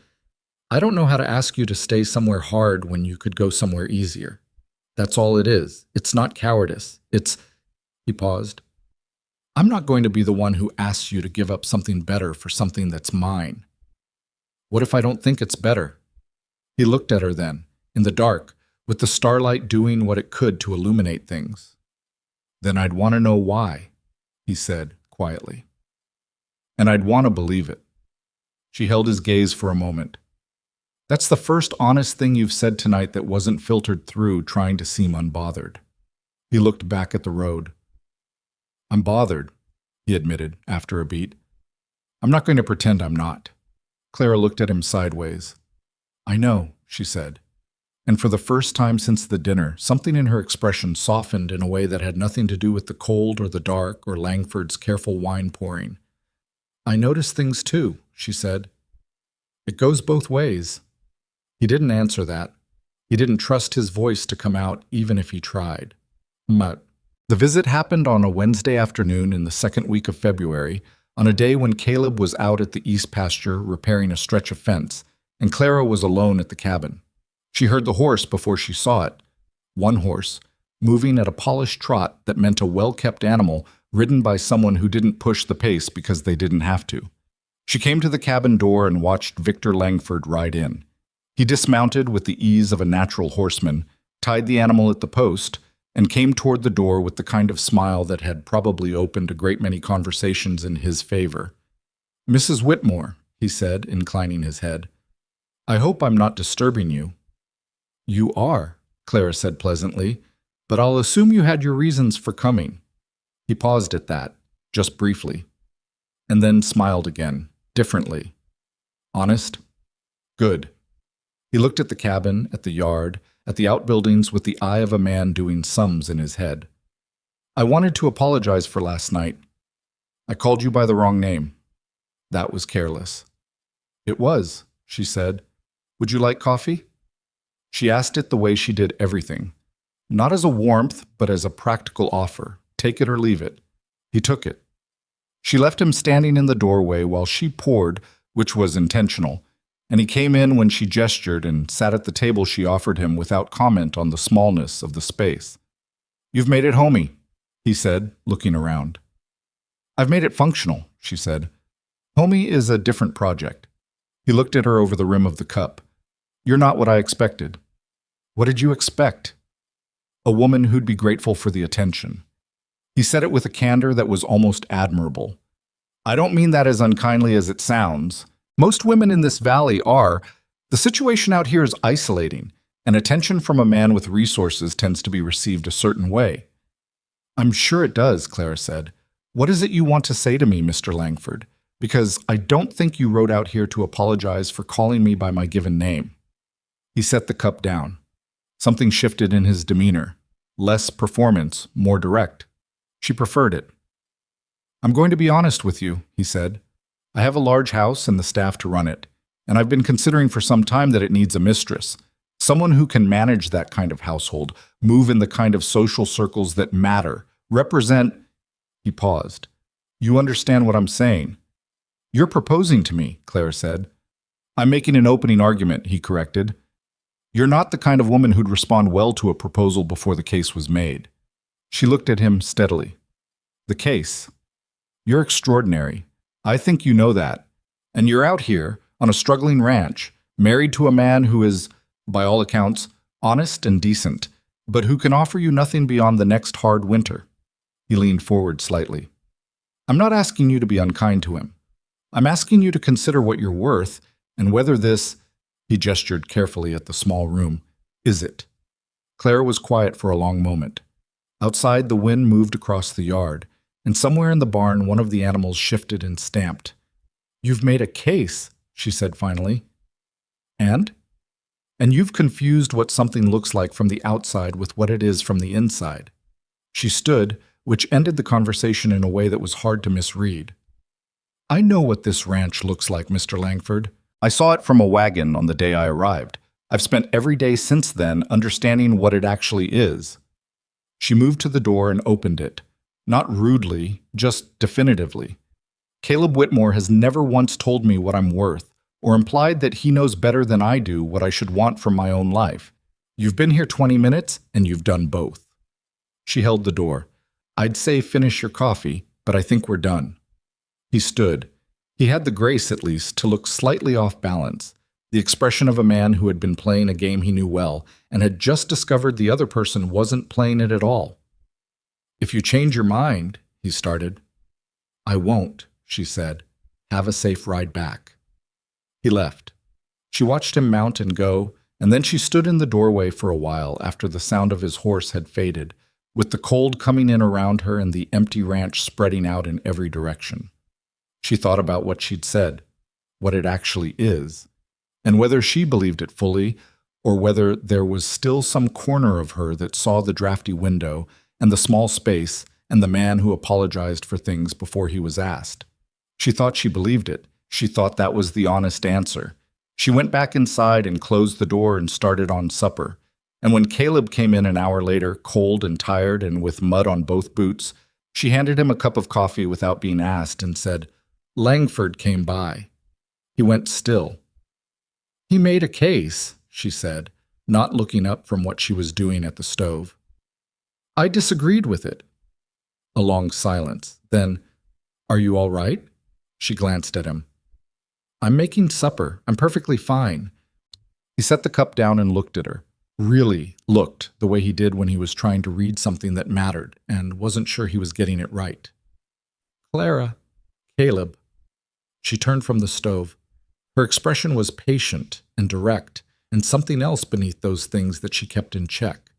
A: "I don't know how to ask you to stay somewhere hard when you could go somewhere easier. That's all it is. It's not cowardice. It's—" He paused. "I'm not going to be the one who asks you to give up something better for something that's mine." "What if I don't think it's better?" He looked at her then, in the dark, with the starlight doing what it could to illuminate things. "Then I'd want to know why," he said quietly. "And I'd want to believe it." She held his gaze for a moment. "That's the first honest thing you've said tonight that wasn't filtered through trying to seem unbothered." He looked back at the road. I'm bothered, he admitted after a beat. I'm not going to pretend I'm not. Clara looked at him sideways. I know, she said. And for the first time since the dinner, something in her expression softened in a way that had nothing to do with the cold or the dark or Langford's careful wine pouring. I notice things too, she said. It goes both ways. He didn't answer that. He didn't trust his voice to come out even if he tried. But the visit happened on a Wednesday afternoon in the second week of February, on a day when Caleb was out at the east pasture repairing a stretch of fence, and Clara was alone at the cabin. She heard the horse before she saw it. One horse, moving at a polished trot that meant a well-kept animal ridden by someone who didn't push the pace because they didn't have to. She came to the cabin door and watched Victor Langford ride in. He dismounted with the ease of a natural horseman, tied the animal at the post, and came toward the door with the kind of smile that had probably opened a great many conversations in his favor. Mrs. Whitmore, he said, inclining his head, I hope I'm not disturbing you. You are, Clara said pleasantly, but I'll assume you had your reasons for coming. He paused at that, just briefly, and then smiled again, differently. Honest? Good. He looked at the cabin, at the yard, at the outbuildings with the eye of a man doing sums in his head. I wanted to apologize for last night. I called you by the wrong name. That was careless. It was, she said. Would you like coffee? She asked it the way she did everything. Not as a warmth, but as a practical offer. Take it or leave it. He took it. She left him standing in the doorway while she poured, which was intentional, and he came in when she gestured and sat at the table she offered him without comment on the smallness of the space. You've made it homey, he said, looking around. I've made it functional, she said. Homey is a different project. He looked at her over the rim of the cup. You're not what I expected. What did you expect? A woman who'd be grateful for the attention. He said it with a candor that was almost admirable. I don't mean that as unkindly as it sounds. Most women in this valley are. The situation out here is isolating, and attention from a man with resources tends to be received a certain way. I'm sure it does, Clara said. What is it you want to say to me, Mr. Langford? Because I don't think you rode out here to apologize for calling me by my given name. He set the cup down. Something shifted in his demeanor. Less performance, more direct. She preferred it. I'm going to be honest with you, he said. I have a large house and the staff to run it, and I've been considering for some time that it needs a mistress, someone who can manage that kind of household, move in the kind of social circles that matter, represent... He paused. You understand what I'm saying? You're proposing to me, Clara said. I'm making an opening argument, he corrected. You're not the kind of woman who'd respond well to a proposal before the case was made. She looked at him steadily. The case? You're extraordinary. I think you know that. And you're out here, on a struggling ranch, married to a man who is, by all accounts, honest and decent, but who can offer you nothing beyond the next hard winter. He leaned forward slightly. I'm not asking you to be unkind to him. I'm asking you to consider what you're worth and whether this, he gestured carefully at the small room, is it. Clara was quiet for a long moment. Outside, the wind moved across the yard, and somewhere in the barn one of the animals shifted and stamped. You've made a case, she said finally. And? And you've confused what something looks like from the outside with what it is from the inside. She stood, which ended the conversation in a way that was hard to misread. I know what this ranch looks like, Mr. Langford. I saw it from a wagon on the day I arrived. I've spent every day since then understanding what it actually is. She moved to the door and opened it, not rudely, just definitively. Caleb Whitmore has never once told me what I'm worth, or implied that he knows better than I do what I should want from my own life. You've been here 20 minutes, and you've done both. She held the door. I'd say finish your coffee, but I think we're done. He stood. He had the grace, at least, to look slightly off balance, the expression of a man who had been playing a game he knew well and had just discovered the other person wasn't playing it at all. If you change your mind, he started. I won't, she said. Have a safe ride back. He left. She watched him mount and go, and then she stood in the doorway for a while after the sound of his horse had faded, with the cold coming in around her and the empty ranch spreading out in every direction. She thought about what she'd said, what it actually is, and whether she believed it fully or whether there was still some corner of her that saw the drafty window and the small space and the man who apologized for things before he was asked. She thought she believed it. She thought that was the honest answer. She went back inside and closed the door and started on supper. And when Caleb came in an hour later, cold and tired and with mud on both boots, she handed him a cup of coffee without being asked and said, "Langford came by." He went still. "He made a case," she said, not looking up from what she was doing at the stove. "I disagreed with it." A long silence. Then, "Are you all right?" She glanced at him. "I'm making supper. I'm perfectly fine." He set the cup down and looked at her. Really looked the way he did when he was trying to read something that mattered and wasn't sure he was getting it right. "Clara." "Caleb." She turned from the stove. Her expression was patient and direct, and something else beneath those things that she kept in check.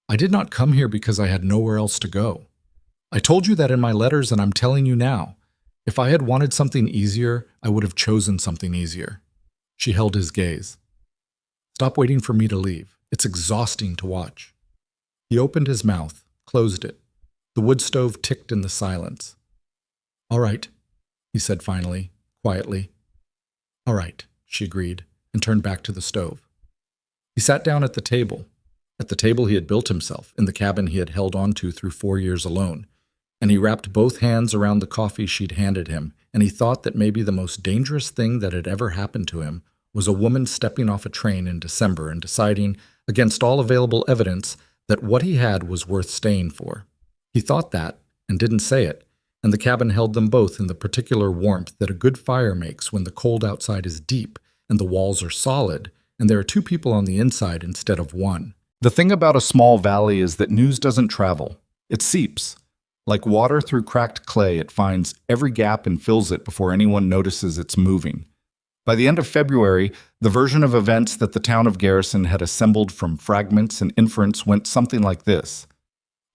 A: "I did not come here because I had nowhere else to go. I told you that in my letters, and I'm telling you now. If I had wanted something easier, I would have chosen something easier." She held his gaze. "Stop waiting for me to leave. It's exhausting to watch." He opened his mouth, closed it. The wood stove ticked in the silence. "All right," he said finally, quietly. "All right," she agreed, and turned back to the stove. He sat down at the table he had built himself, in the cabin he had held on to through 4 years alone, and he wrapped both hands around the coffee she'd handed him, and he thought that maybe the most dangerous thing that had ever happened to him was a woman stepping off a train in December and deciding, against all available evidence, that what he had was worth staying for. He thought that, and didn't say it, and the cabin held them both in the particular warmth that a good fire makes when the cold outside is deep and the walls are solid, and there are 2 people on the inside instead of 1. The thing about a small valley is that news doesn't travel. It seeps. Like water through cracked clay, it finds every gap and fills it before anyone notices it's moving. By the end of February, the version of events that the town of Garrison had assembled from fragments and inference went something like this.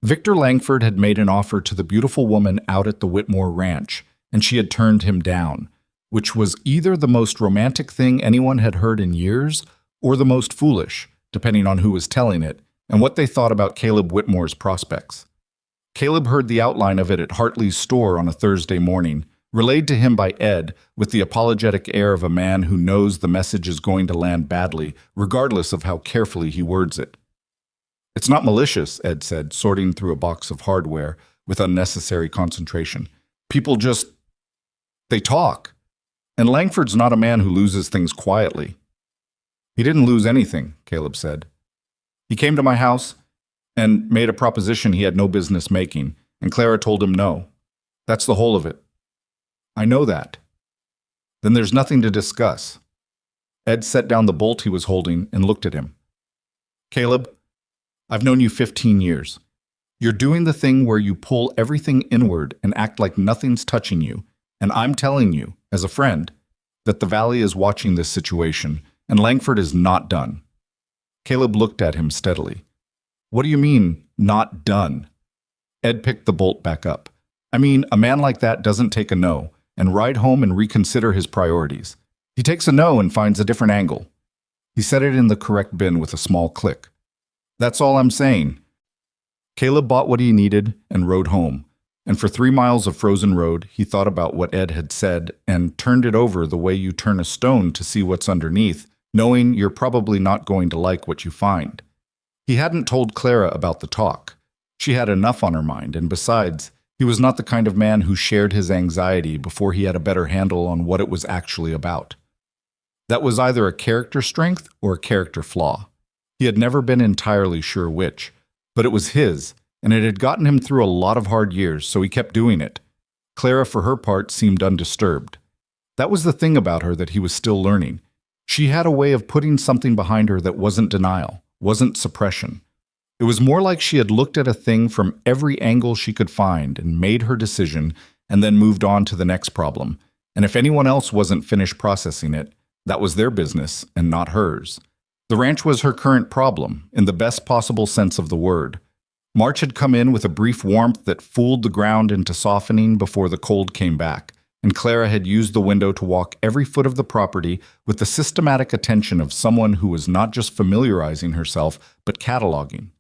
A: Victor Langford had made an offer to the beautiful woman out at the Whitmore ranch, and she had turned him down, which was either the most romantic thing anyone had heard in years or the most foolish, depending on who was telling it and what they thought about Caleb Whitmore's prospects. Caleb heard the outline of it at Hartley's store on a Thursday morning, relayed to him by Ed with the apologetic air of a man who knows the message is going to land badly, regardless of how carefully he words it. "It's not malicious," Ed said, sorting through a box of hardware with unnecessary concentration. "People just... they talk. And Langford's not a man who loses things quietly." "He didn't lose anything," Caleb said. "He came to my house and made a proposition he had no business making, and Clara told him no. That's the whole of it." "I know that." "Then there's nothing to discuss." Ed set down the bolt he was holding and looked at him. "Caleb, I've known you 15 years. You're doing the thing where you pull everything inward and act like nothing's touching you, and I'm telling you, as a friend, that the Valley is watching this situation, and Langford is not done." Caleb looked at him steadily. "What do you mean, not done?" Ed picked the bolt back up. "I mean, a man like that doesn't take a no and ride home and reconsider his priorities. He takes a no and finds a different angle." He set it in the correct bin with a small click. "That's all I'm saying." Caleb bought what he needed and rode home, and for 3 miles of frozen road, he thought about what Ed had said and turned it over the way you turn a stone to see what's underneath, knowing you're probably not going to like what you find. He hadn't told Clara about the talk. She had enough on her mind, and besides, he was not the kind of man who shared his anxiety before he had a better handle on what it was actually about. That was either a character strength or a character flaw. He had never been entirely sure which, but it was his, and it had gotten him through a lot of hard years, so he kept doing it. Clara, for her part, seemed undisturbed. That was the thing about her that he was still learning. She had a way of putting something behind her that wasn't denial, wasn't suppression. It was more like she had looked at a thing from every angle she could find and made her decision and then moved on to the next problem. And if anyone else wasn't finished processing it, that was their business and not hers. The ranch was her current problem, in the best possible sense of the word. March had come in with a brief warmth that fooled the ground into softening before the cold came back, and Clara had used the window to walk every foot of the property with the systematic attention of someone who was not just familiarizing herself, but cataloging.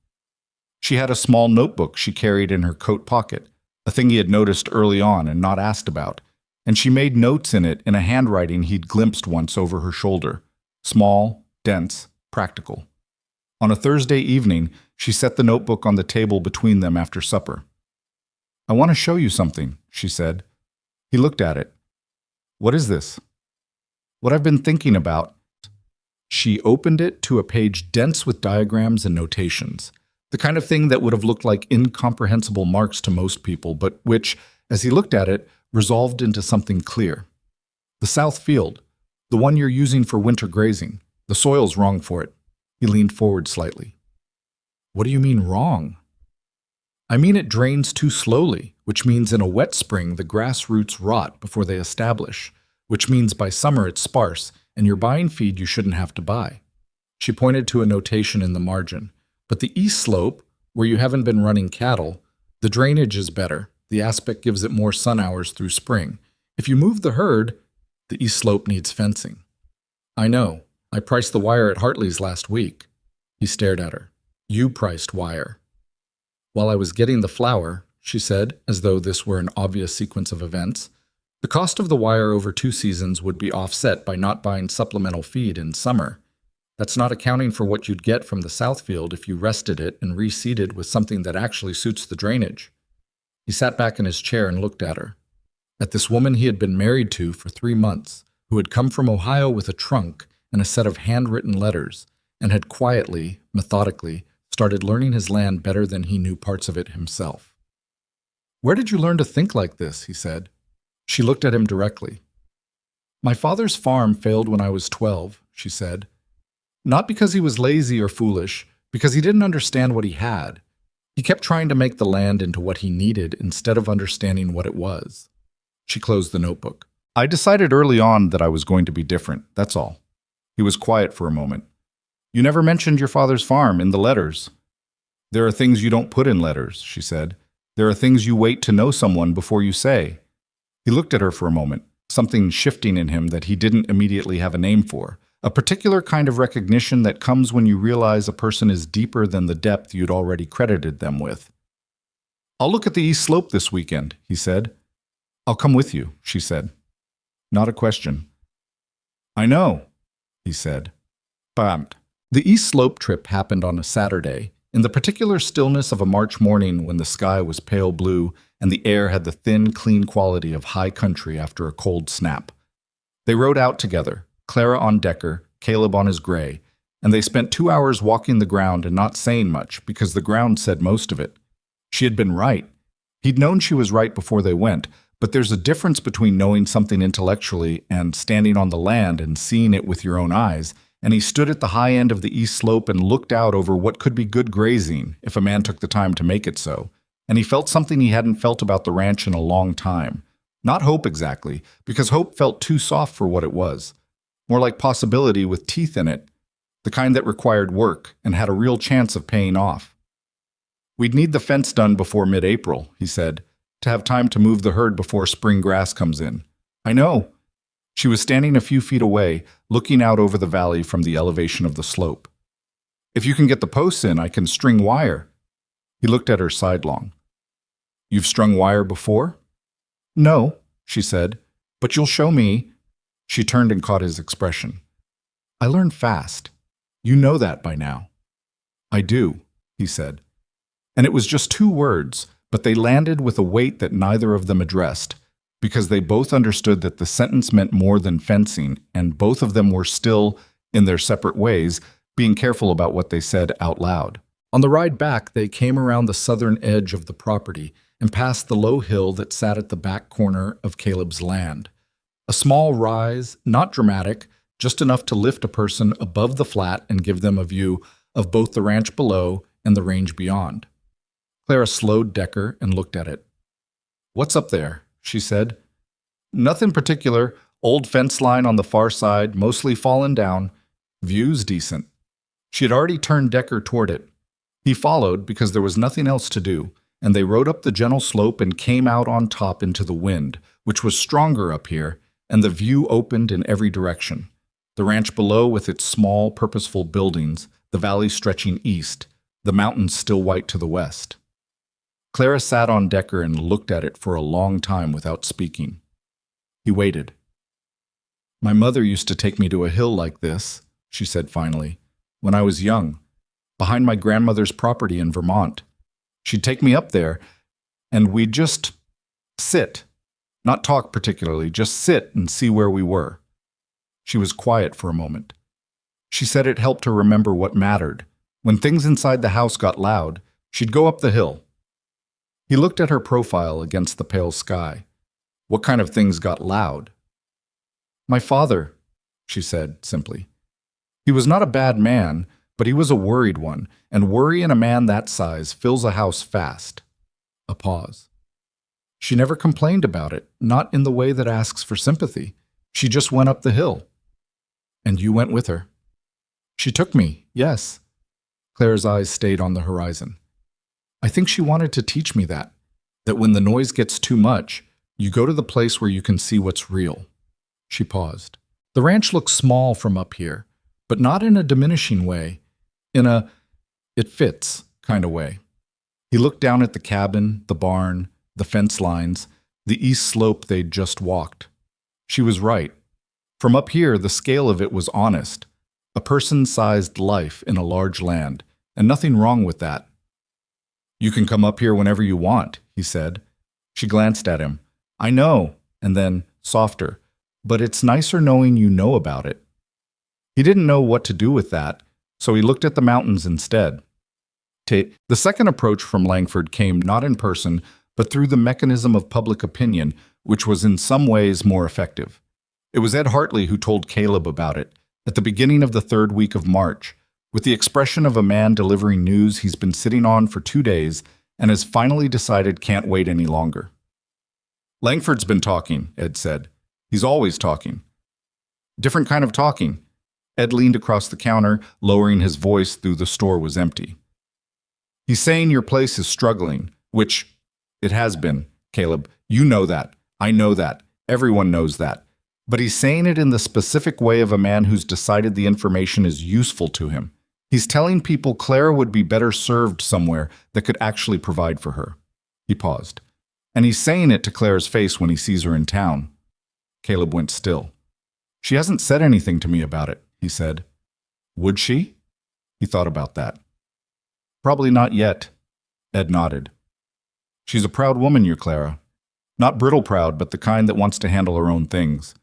A: She had a small notebook she carried in her coat pocket, a thing he had noticed early on and not asked about, and she made notes in it in a handwriting he'd glimpsed once over her shoulder. Small, dense, practical. On a Thursday evening, she set the notebook on the table between them after supper. "I want to show you something," she said. He looked at it. "What is this?" "What I've been thinking about." She opened it to a page dense with diagrams and notations, the kind of thing that would have looked like incomprehensible marks to most people, but which, as he looked at it, resolved into something clear. "The south field, the one you're using for winter grazing. The soil's wrong for it." He leaned forward slightly. "What do you mean wrong?" "I mean it drains too slowly, which means in a wet spring the grass roots rot before they establish, which means by summer it's sparse, and you're buying feed you shouldn't have to buy." She pointed to a notation in the margin. "But the east slope, where you haven't been running cattle, the drainage is better. The aspect gives it more sun hours through spring. If you move the herd, the east slope needs fencing." "I know. I priced the wire at Hartley's last week." He stared at her. "You priced wire." "While I was getting the flour," she said, as though this were an obvious sequence of events, "the cost of the wire over 2 seasons would be offset by not buying supplemental feed in summer. That's not accounting for what you'd get from the south field if you rested it and reseeded with something that actually suits the drainage." He sat back in his chair and looked at her. At this woman he had been married to for 3 months, who had come from Ohio with a trunk and a set of handwritten letters, and had quietly, methodically, started learning his land better than he knew parts of it himself. "Where did you learn to think like this?" he said. She looked at him directly. "My father's farm failed when I was 12, she said. "Not because he was lazy or foolish, because he didn't understand what he had. He kept trying to make the land into what he needed instead of understanding what it was." She closed the notebook. "I decided early on that I was going to be different, that's all." He was quiet for a moment. "You never mentioned your father's farm in the letters." "There are things you don't put in letters," she said. "There are things you wait to know someone before you say." He looked at her for a moment, something shifting in him that he didn't immediately have a name for, a particular kind of recognition that comes when you realize a person is deeper than the depth you'd already credited them with. "I'll look at the east slope this weekend," he said. "I'll come with you," she said. Not a question. "I know," he said. But the east slope trip happened on a Saturday, in the particular stillness of a March morning when the sky was pale blue and the air had the thin, clean quality of high country after a cold snap. They rode out together, Clara on Decker, Caleb on his gray, and they spent 2 hours walking the ground and not saying much because the ground said most of it. She had been right. He'd known she was right before they went, but there's a difference between knowing something intellectually and standing on the land and seeing it with your own eyes, and he stood at the high end of the east slope and looked out over what could be good grazing if a man took the time to make it so, and he felt something he hadn't felt about the ranch in a long time. Not hope exactly, because hope felt too soft for what it was. More like possibility with teeth in it, the kind that required work and had a real chance of paying off. "We'd need the fence done before mid-April," he said, "to have time to move the herd before spring grass comes in." "I know." She was standing a few feet away, looking out over the valley from the elevation of the slope. "If you can get the posts in, I can string wire." He looked at her sidelong. "You've strung wire before?" "No," she said, "but you'll show me." She turned and caught his expression. "I learn fast. You know that by now." "I do," he said. And it was just 2 words, but they landed with a weight that neither of them addressed, because they both understood that the sentence meant more than fencing, and both of them were still, in their separate ways, being careful about what they said out loud. On the ride back, they came around the southern edge of the property and past the low hill that sat at the back corner of Caleb's land. A small rise, not dramatic, just enough to lift a person above the flat and give them a view of both the ranch below and the range beyond. Clara slowed Decker and looked at it. "What's up there?" she said. "Nothing particular. Old fence line on the far side, mostly fallen down. View's decent." She had already turned Decker toward it. He followed because there was nothing else to do, and they rode up the gentle slope and came out on top into the wind, which was stronger up here, and the view opened in every direction. The ranch below with its small, purposeful buildings, the valley stretching east, the mountains still white to the west. Clara sat on Decker and looked at it for a long time without speaking. He waited. "My mother used to take me to a hill like this," she said finally, "when I was young, behind my grandmother's property in Vermont. She'd take me up there, and we'd just sit. Not talk particularly, just sit and see where we were." She was quiet for a moment. She said it helped her remember what mattered. When things inside the house got loud, she'd go up the hill. He looked at her profile against the pale sky. What kind of things got loud? "My father," she said simply. "He was not a bad man, but he was a worried one, and worry in a man that size fills a house fast." A pause. She never complained about it, not in the way that asks for sympathy. She just went up the hill. "And you went with her?" "She took me, yes." Claire's eyes stayed on the horizon. "I think she wanted to teach me that when the noise gets too much, you go to the place where you can see what's real." She paused. The ranch looks small from up here, but not in a diminishing way, in a "it fits" kind of way. He looked down at the cabin, the barn, the fence lines, the east slope they'd just walked. She was right. From up here, the scale of it was honest. A person-sized life in a large land, and nothing wrong with that. "You can come up here whenever you want," he said. She glanced at him. "I know," and then, softer, "but it's nicer knowing you know about it." He didn't know what to do with that, so he looked at the mountains instead. The second approach from Langford came not in person, but through the mechanism of public opinion, which was in some ways more effective. It was Ed Hartley who told Caleb about it, at the beginning of the third week of March, with the expression of a man delivering news he's been sitting on for 2 days and has finally decided can't wait any longer. "Langford's been talking," Ed said. "He's always talking." "Different kind of talking." Ed leaned across the counter, lowering his voice though the store was empty. "He's saying your place is struggling, which it has been, Caleb. You know that. I know that. Everyone knows that. But he's saying it in the specific way of a man who's decided the information is useful to him. He's telling people Clara would be better served somewhere that could actually provide for her." He paused. "And he's saying it to Clara's face when he sees her in town." Caleb went still. "She hasn't said anything to me about it," he said. "Would she?" He thought about that. "Probably not yet." Ed nodded. "She's a proud woman, your Clara. Not brittle proud, but the kind that wants to handle her own things.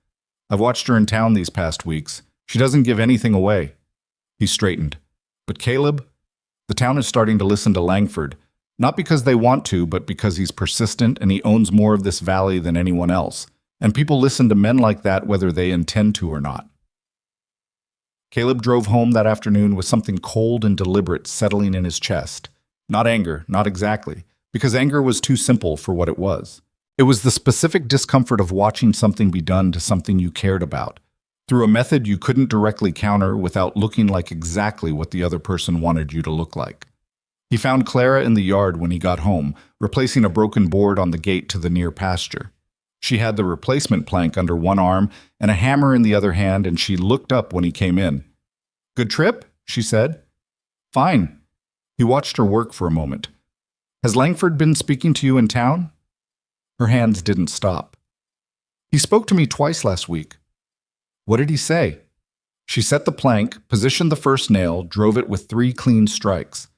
A: I've watched her in town these past weeks. She doesn't give anything away." He straightened. "But Caleb, the town is starting to listen to Langford, not because they want to, but because he's persistent and he owns more of this valley than anyone else. And people listen to men like that whether they intend to or not." Caleb drove home that afternoon with something cold and deliberate settling in his chest. Not anger, not exactly, because anger was too simple for what it was. It was the specific discomfort of watching something be done to something you cared about, through a method you couldn't directly counter without looking like exactly what the other person wanted you to look like. He found Clara in the yard when he got home, replacing a broken board on the gate to the near pasture. She had the replacement plank under one arm and a hammer in the other hand, and she looked up when he came in. "Good trip?" she said. "Fine." He watched her work for a moment. "Has Langford been speaking to you in town?" Her hands didn't stop. "He spoke to me twice last week." "What did he say?" She set the plank, positioned the first nail, drove it with 3 clean strikes.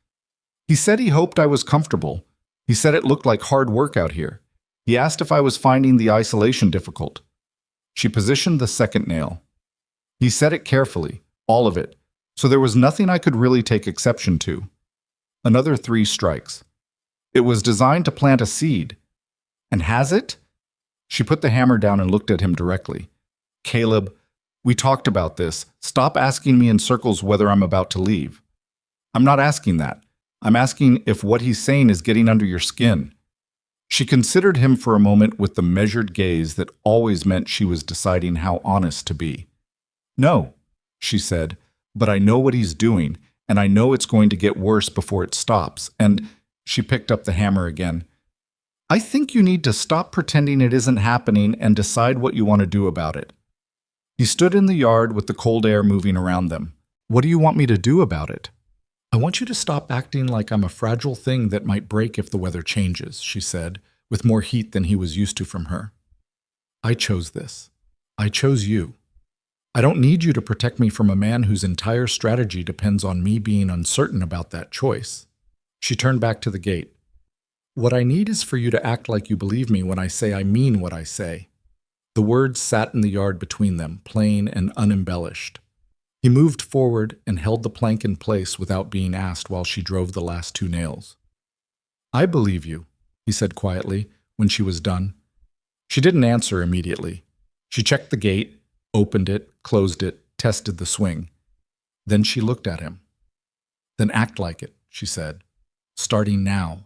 A: "He said he hoped I was comfortable. He said it looked like hard work out here. He asked if I was finding the isolation difficult." She positioned the second nail. "He said it carefully, all of it, so there was nothing I could really take exception to." Another 3 strikes. "It was designed to plant a seed." "And has it?" She put the hammer down and looked at him directly. "Caleb, we talked about this. Stop asking me in circles whether I'm about to leave." "I'm not asking that. I'm asking if what he's saying is getting under your skin." She considered him for a moment with the measured gaze that always meant she was deciding how honest to be. "No," she said, "but I know what he's doing, and I know it's going to get worse before it stops. And she picked up the hammer again. I think you need to stop pretending it isn't happening and decide what you want to do about it. He stood in the yard with the cold air moving around them. What do you want me to do about it? I want you to stop acting like I'm a fragile thing that might break if the weather changes, she said, with more heat than he was used to from her. I chose this. I chose you. I don't need you to protect me from a man whose entire strategy depends on me being uncertain about that choice. She turned back to the gate. What I need is for you to act like you believe me when I say I mean what I say. The words sat in the yard between them, plain and unembellished. He moved forward and held the plank in place without being asked while she drove the last 2 nails. I believe you, he said quietly when she was done. She didn't answer immediately. She checked the gate, opened it, closed it, tested the swing. Then she looked at him. Then act like it, she said, starting now.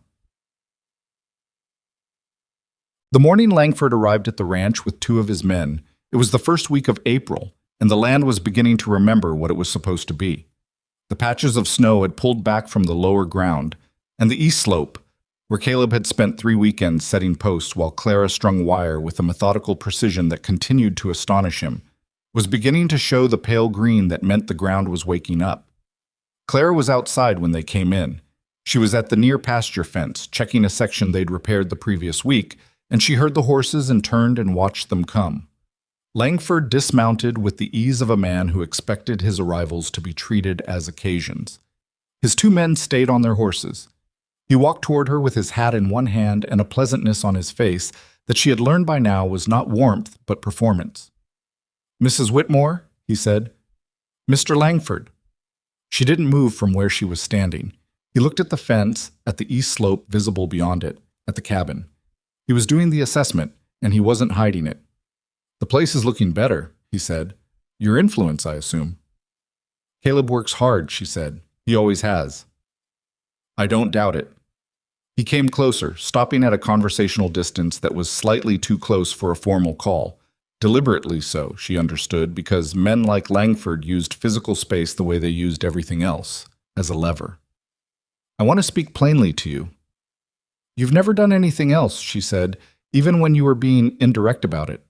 A: The morning Langford arrived at the ranch with 2 of his men. It was the first week of April, and the land was beginning to remember what it was supposed to be. The patches of snow had pulled back from the lower ground, and the east slope, where Caleb had spent 3 weekends setting posts while Clara strung wire with a methodical precision that continued to astonish him, was beginning to show the pale green that meant the ground was waking up. Clara was outside when they came in. She was at the near pasture fence, checking a section they'd repaired the previous week, and she heard the horses and turned and watched them come. Langford dismounted with the ease of a man who expected his arrivals to be treated as occasions. His 2 men stayed on their horses. He walked toward her with his hat in one hand and a pleasantness on his face that she had learned by now was not warmth but performance. Mrs. Whitmore, he said. Mr. Langford. She didn't move from where she was standing. He looked at the fence, at the east slope visible beyond it, at the cabin. He was doing the assessment, and he wasn't hiding it. The place is looking better, he said. Your influence, I assume. Caleb works hard, she said. He always has. I don't doubt it. He came closer, stopping at a conversational distance that was slightly too close for a formal call. Deliberately so, she understood, because men like Langford used physical space the way they used everything else, as a lever. I want to speak plainly to you. You've never done anything else, she said, even when you were being indirect about it.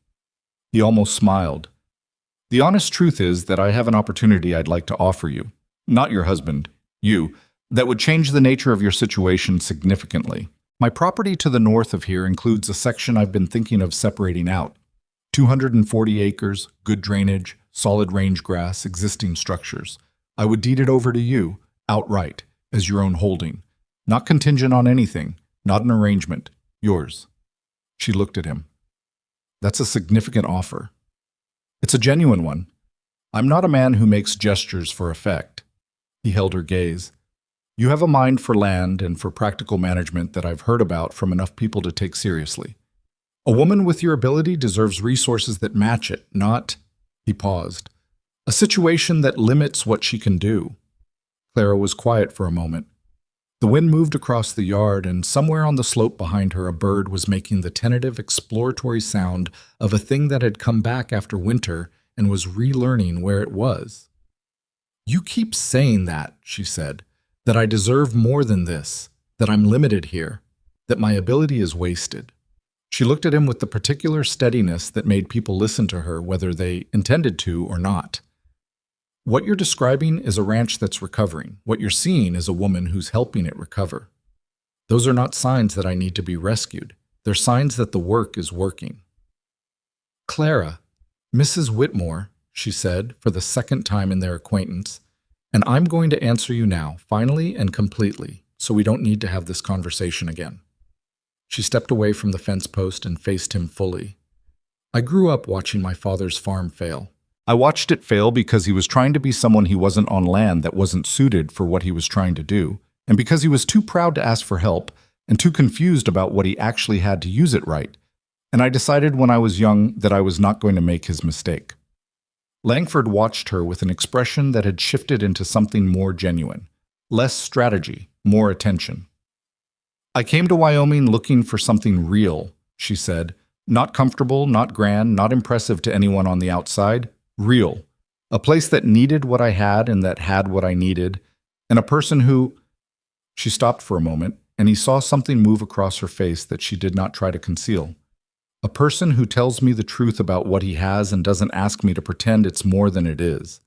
A: He almost smiled. The honest truth is that I have an opportunity I'd like to offer you. Not your husband, you, that would change the nature of your situation significantly. My property to the north of here includes a section I've been thinking of separating out. 240 acres, good drainage, solid range grass, existing structures. I would deed it over to you, outright, as your own holding. Not contingent on anything, not an arrangement. Yours. She looked at him. That's a significant offer. It's a genuine one. I'm not a man who makes gestures for effect. He held her gaze. You have a mind for land and for practical management that I've heard about from enough people to take seriously. A woman with your ability deserves resources that match it, not, he paused, a situation that limits what she can do. Clara was quiet for a moment. The wind moved across the yard, and somewhere on the slope behind her a bird was making the tentative exploratory sound of a thing that had come back after winter and was relearning where it was. You keep saying that, she said, that I deserve more than this, that I'm limited here, that my ability is wasted. She looked at him with the particular steadiness that made people listen to her whether they intended to or not. What you're describing is a ranch that's recovering. What you're seeing is a woman who's helping it recover. Those are not signs that I need to be rescued. They're signs that the work is working. Clara, Mrs. Whitmore, she said for the second time in their acquaintance, and I'm going to answer you now, finally and completely, so we don't need to have this conversation again. She stepped away from the fence post and faced him fully. I grew up watching my father's farm fail. I watched it fail because he was trying to be someone he wasn't on land that wasn't suited for what he was trying to do, and because he was too proud to ask for help and too confused about what he actually had to use it right. And I decided when I was young that I was not going to make his mistake. Langford watched her with an expression that had shifted into something more genuine. Less strategy, more attention. I came to Wyoming looking for something real, she said. Not comfortable, not grand, not impressive to anyone on the outside. Real. A place that needed what I had and that had what I needed. And a person who... She stopped for a moment, and he saw something move across her face that she did not try to conceal. A person who tells me the truth about what he has and doesn't ask me to pretend it's more than it is.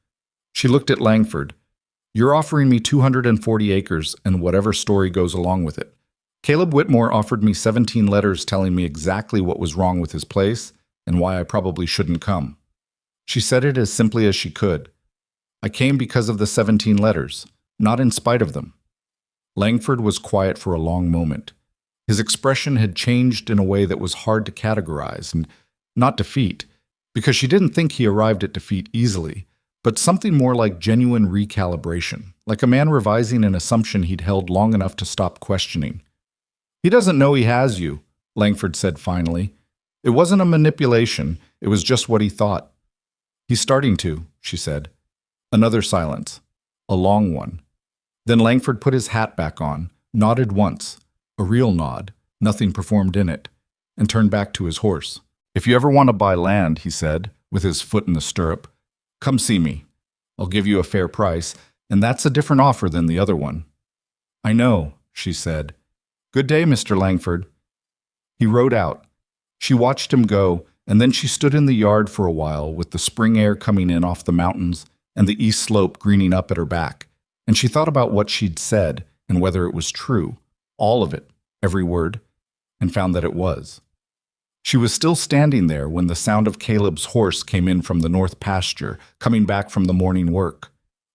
A: She looked at Langford. You're offering me 240 acres and whatever story goes along with it. Caleb Whitmore offered me 17 letters telling me exactly what was wrong with his place and why I probably shouldn't come. She said it as simply as she could. I came because of the 17 letters, not in spite of them. Langford was quiet for a long moment. His expression had changed in a way that was hard to categorize, and not defeat, because she didn't think he arrived at defeat easily, but something more like genuine recalibration, like a man revising an assumption he'd held long enough to stop questioning. He doesn't know he has you, Langford said finally. It wasn't a manipulation, it was just what he thought. He's starting to, she said. Another silence, a long one. Then Langford put his hat back on, nodded once, a real nod, nothing performed in it, and turned back to his horse. If you ever want to buy land, he said, with his foot in the stirrup, come see me. I'll give you a fair price, and that's a different offer than the other one. I know, she said. Good day, Mr. Langford. He rode out. She watched him go, and then she stood in the yard for a while with the spring air coming in off the mountains and the east slope greening up at her back, and she thought about what she'd said and whether it was true, all of it, every word, and found that it was. She was still standing there when the sound of Caleb's horse came in from the north pasture, coming back from the morning work.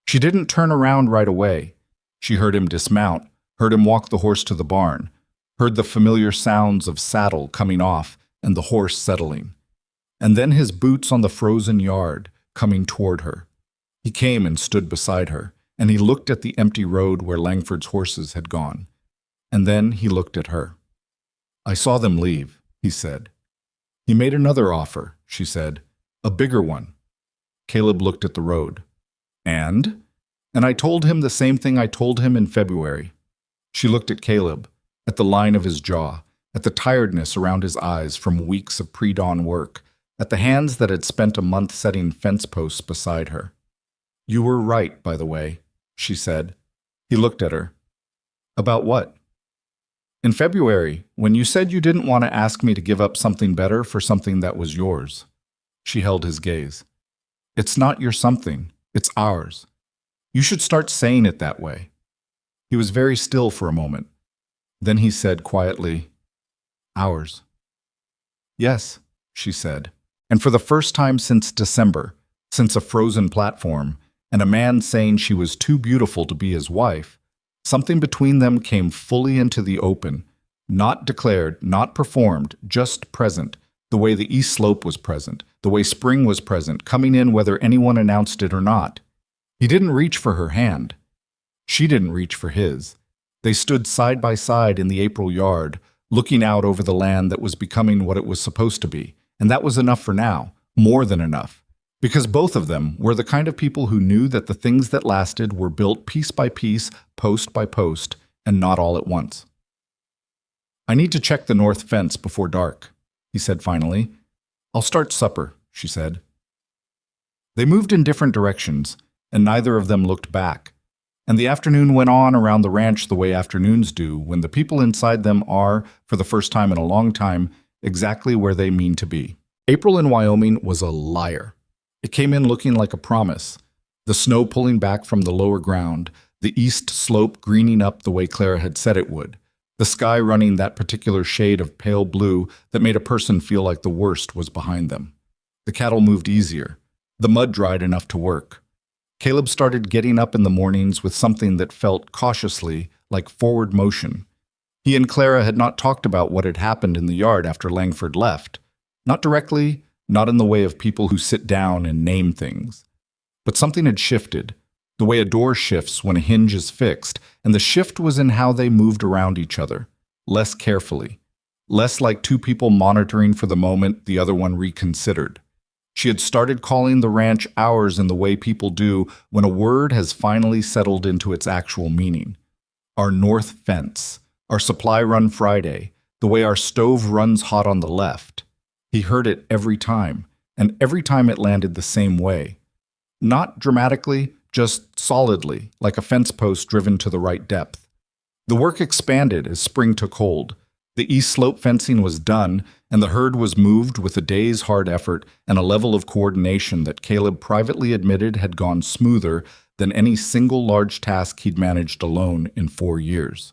A: She didn't turn around right away. She heard him dismount, heard him walk the horse to the barn, heard the familiar sounds of saddle coming off and the horse settling. And then his boots on the frozen yard, coming toward her. He came and stood beside her, and he looked at the empty road where Langford's horses had gone. And then he looked at her. I saw them leave, he said. He made another offer, she said, a bigger one. Caleb looked at the road. And I told him the same thing I told him in February. She looked at Caleb, at the line of his jaw, at the tiredness around his eyes from weeks of pre-dawn work, at the hands that had spent a month setting fence posts beside her. You were right, by the way, she said. He looked at her. About what? In February, when you said you didn't want to ask me to give up something better for something that was yours. She held his gaze. It's not your something, it's ours. You should start saying it that way. He was very still for a moment. Then he said quietly, ours. Yes, she said, and for the first time since December, since a frozen platform, and a man saying she was too beautiful to be his wife, something between them came fully into the open, not declared, not performed, just present, the way the east slope was present, the way spring was present, coming in whether anyone announced it or not. He didn't reach for her hand. She didn't reach for his. They stood side by side in the April yard, looking out over the land that was becoming what it was supposed to be, and that was enough for now, more than enough. Because both of them were the kind of people who knew that the things that lasted were built piece by piece, post by post, and not all at once. I need to check the north fence before dark, he said finally. I'll start supper, she said. They moved in different directions, and neither of them looked back. And the afternoon went on around the ranch the way afternoons do when the people inside them are, for the first time in a long time, exactly where they mean to be. April in Wyoming was a liar. It came in looking like a promise, the snow pulling back from the lower ground, the east slope greening up the way Clara had said it would, the sky running that particular shade of pale blue that made a person feel like the worst was behind them. The cattle moved easier. The mud dried enough to work. Caleb started getting up in the mornings with something that felt cautiously like forward motion. He and Clara had not talked about what had happened in the yard after Langford left. Not directly, not in the way of people who sit down and name things. But something had shifted, the way a door shifts when a hinge is fixed, and the shift was in how they moved around each other, less carefully, less like two people monitoring for the moment the other one reconsidered. She had started calling the ranch ours in the way people do when a word has finally settled into its actual meaning. Our north fence, our supply run Friday, the way our stove runs hot on the left. He heard it every time, and every time it landed the same way. Not dramatically, just solidly, like a fence post driven to the right depth. The work expanded as spring took hold. The east slope fencing was done, and the herd was moved with a day's hard effort and a level of coordination that Caleb privately admitted had gone smoother than any single large task he'd managed alone in 4 years.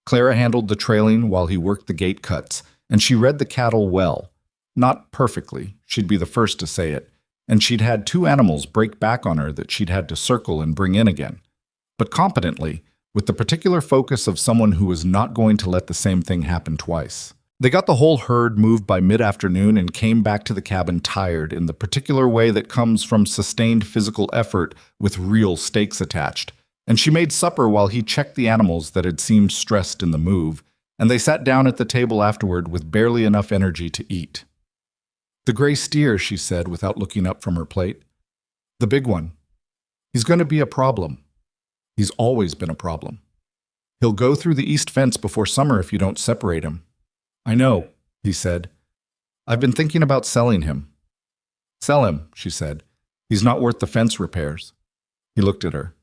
A: Clara handled the trailing while he worked the gate cuts, and she read the cattle well. Not perfectly, she'd be the first to say it, and she'd had 2 animals break back on her that she'd had to circle and bring in again. But competently, with the particular focus of someone who was not going to let the same thing happen twice. They got the whole herd moved by mid-afternoon and came back to the cabin tired in the particular way that comes from sustained physical effort with real stakes attached. And she made supper while he checked the animals that had seemed stressed in the move, and they sat down at the table afterward with barely enough energy to eat. "The gray steer," she said without looking up from her plate. "The big one. He's going to be a problem. He's always been a problem. He'll go through the east fence before summer if you don't separate him." "I know," he said. "I've been thinking about selling him." "Sell him," she said. "He's not worth the fence repairs." He looked at her.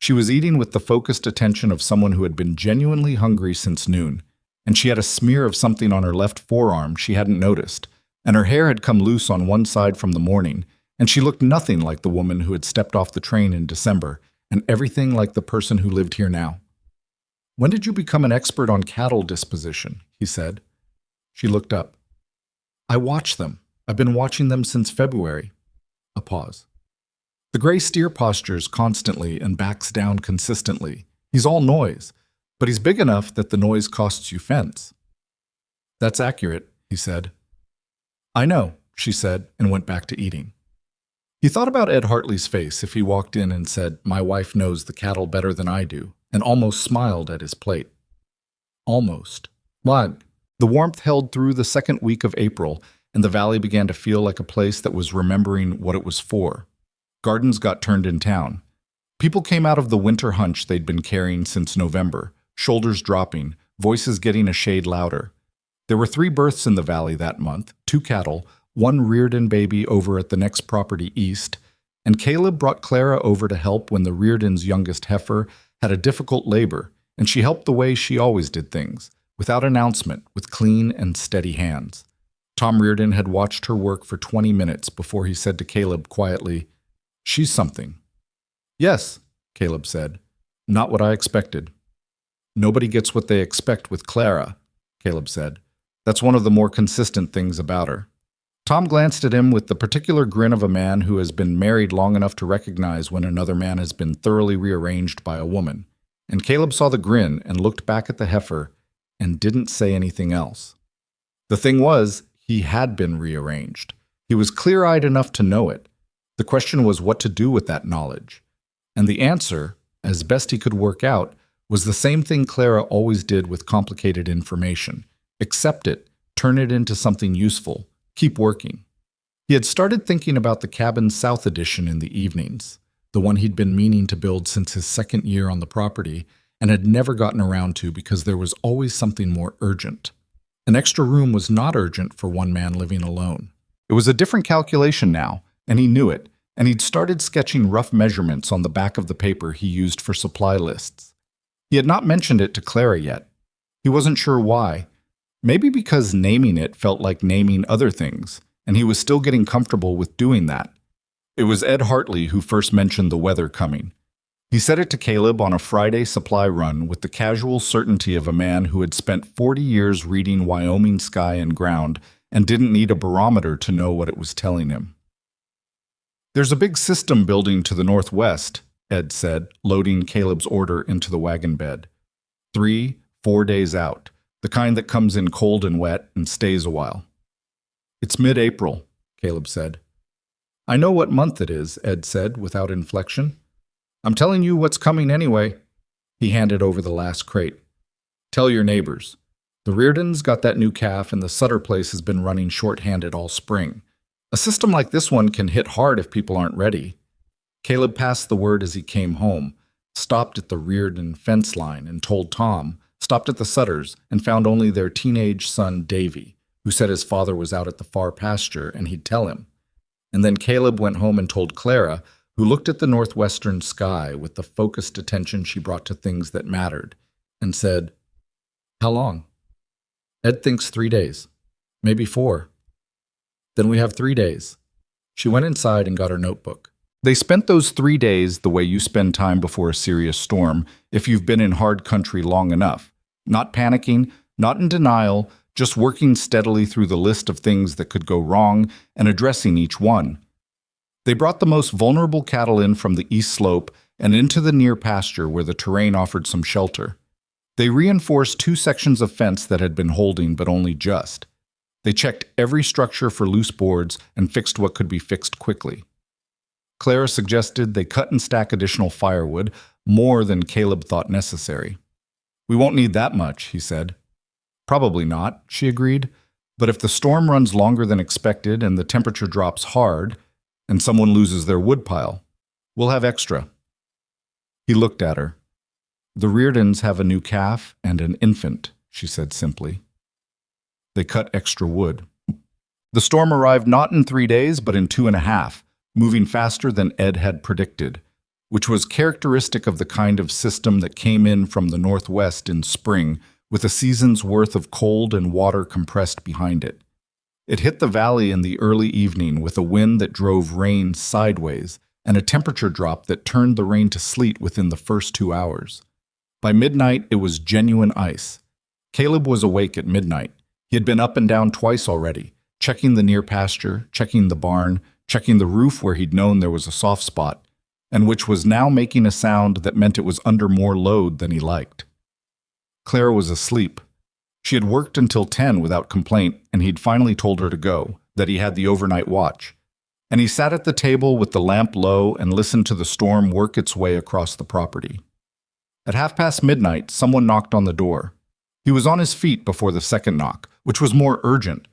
A: She was eating with the focused attention of someone who had been genuinely hungry since noon, and she had a smear of something on her left forearm she hadn't noticed, and her hair had come loose on one side from the morning, and she looked nothing like the woman who had stepped off the train in December, and everything like the person who lived here now. "When did you become an expert on cattle disposition?" he said. She looked up. "I watch them. I've been watching them since February." A pause. "The gray steer postures constantly and backs down consistently. He's all noise, but he's big enough that the noise costs you fence." "That's accurate," he said. "I know," she said, and went back to eating. He thought about Ed Hartley's face if he walked in and said, "My wife knows the cattle better than I do," and almost smiled at his plate. Almost. What? The warmth held through the second week of April, and the valley began to feel like a place that was remembering what it was for. Gardens got turned in town. People came out of the winter hunch they'd been carrying since November, shoulders dropping, voices getting a shade louder. There were 3 births in the valley that month, 2 cattle, 1 Reardon baby over at the next property east, and Caleb brought Clara over to help when the Reardon's youngest heifer had a difficult labor, and she helped the way she always did things, without announcement, with clean and steady hands. Tom Reardon had watched her work for 20 minutes before he said to Caleb quietly, "She's something." "Yes," Caleb said. "Not what I expected." "Nobody gets what they expect with Clara," Caleb said. "That's one of the more consistent things about her." Tom glanced at him with the particular grin of a man who has been married long enough to recognize when another man has been thoroughly rearranged by a woman. And Caleb saw the grin and looked back at the heifer and didn't say anything else. The thing was, he had been rearranged. He was clear-eyed enough to know it. The question was what to do with that knowledge. And the answer, as best he could work out, was the same thing Clara always did with complicated information. Accept it, turn it into something useful, keep working. He had started thinking about the cabin's south addition in the evenings, the one he'd been meaning to build since his second year on the property, and had never gotten around to because there was always something more urgent. An extra room was not urgent for one man living alone. It was a different calculation now, and he knew it, and he'd started sketching rough measurements on the back of the paper he used for supply lists. He had not mentioned it to Clara yet. He wasn't sure why. Maybe because naming it felt like naming other things, and he was still getting comfortable with doing that. It was Ed Hartley who first mentioned the weather coming. He said it to Caleb on a Friday supply run with the casual certainty of a man who had spent 40 years reading Wyoming sky and ground and didn't need a barometer to know what it was telling him. "There's a big system building to the northwest," Ed said, loading Caleb's order into the wagon bed. 3-4 days out, the kind that comes in cold and wet and stays a while. "It's mid-April," Caleb said. "I know what month it is," Ed said without inflection. "I'm telling you what's coming anyway." He handed over the last crate. "Tell your neighbors. The Reardons got that new calf and the Sutter place has been running short-handed all spring. A system like this one can hit hard if people aren't ready." Caleb passed the word as he came home, stopped at the Reardon fence line and told Tom, stopped at the Sutters and found only their teenage son Davy, who said his father was out at the far pasture and he'd tell him. And then Caleb went home and told Clara, who looked at the northwestern sky with the focused attention she brought to things that mattered, and said, "How long?" "Ed thinks 3 days. Maybe 4. "Then we have 3 days." She went inside and got her notebook. They spent those 3 days the way you spend time before a serious storm if you've been in hard country long enough. Not panicking, not in denial, just working steadily through the list of things that could go wrong and addressing each one. They brought the most vulnerable cattle in from the east slope and into the near pasture where the terrain offered some shelter. They reinforced 2 sections of fence that had been holding but only just. They checked every structure for loose boards and fixed what could be fixed quickly. Clara suggested they cut and stack additional firewood, more than Caleb thought necessary. "We won't need that much," he said. "Probably not," she agreed. "But if the storm runs longer than expected and the temperature drops hard, and someone loses their woodpile, we'll have extra." He looked at her. "The Reardons have a new calf and an infant," she said simply. They cut extra wood. The storm arrived not in 3 days, but in 2.5, moving faster than Ed had predicted, which was characteristic of the kind of system that came in from the northwest in spring, with a season's worth of cold and water compressed behind it. It hit the valley in the early evening with a wind that drove rain sideways and a temperature drop that turned the rain to sleet within the first 2 hours. By midnight, it was genuine ice. Caleb was awake at midnight. He had been up and down twice already, checking the near pasture, checking the barn, checking the roof where he'd known there was a soft spot, and which was now making a sound that meant it was under more load than he liked. Clara was asleep. She had worked until 10 without complaint, and he'd finally told her to go, that he had the overnight watch. And he sat at the table with the lamp low and listened to the storm work its way across the property. At midnight, someone knocked on the door. He was on his feet before the second knock, which was more urgent.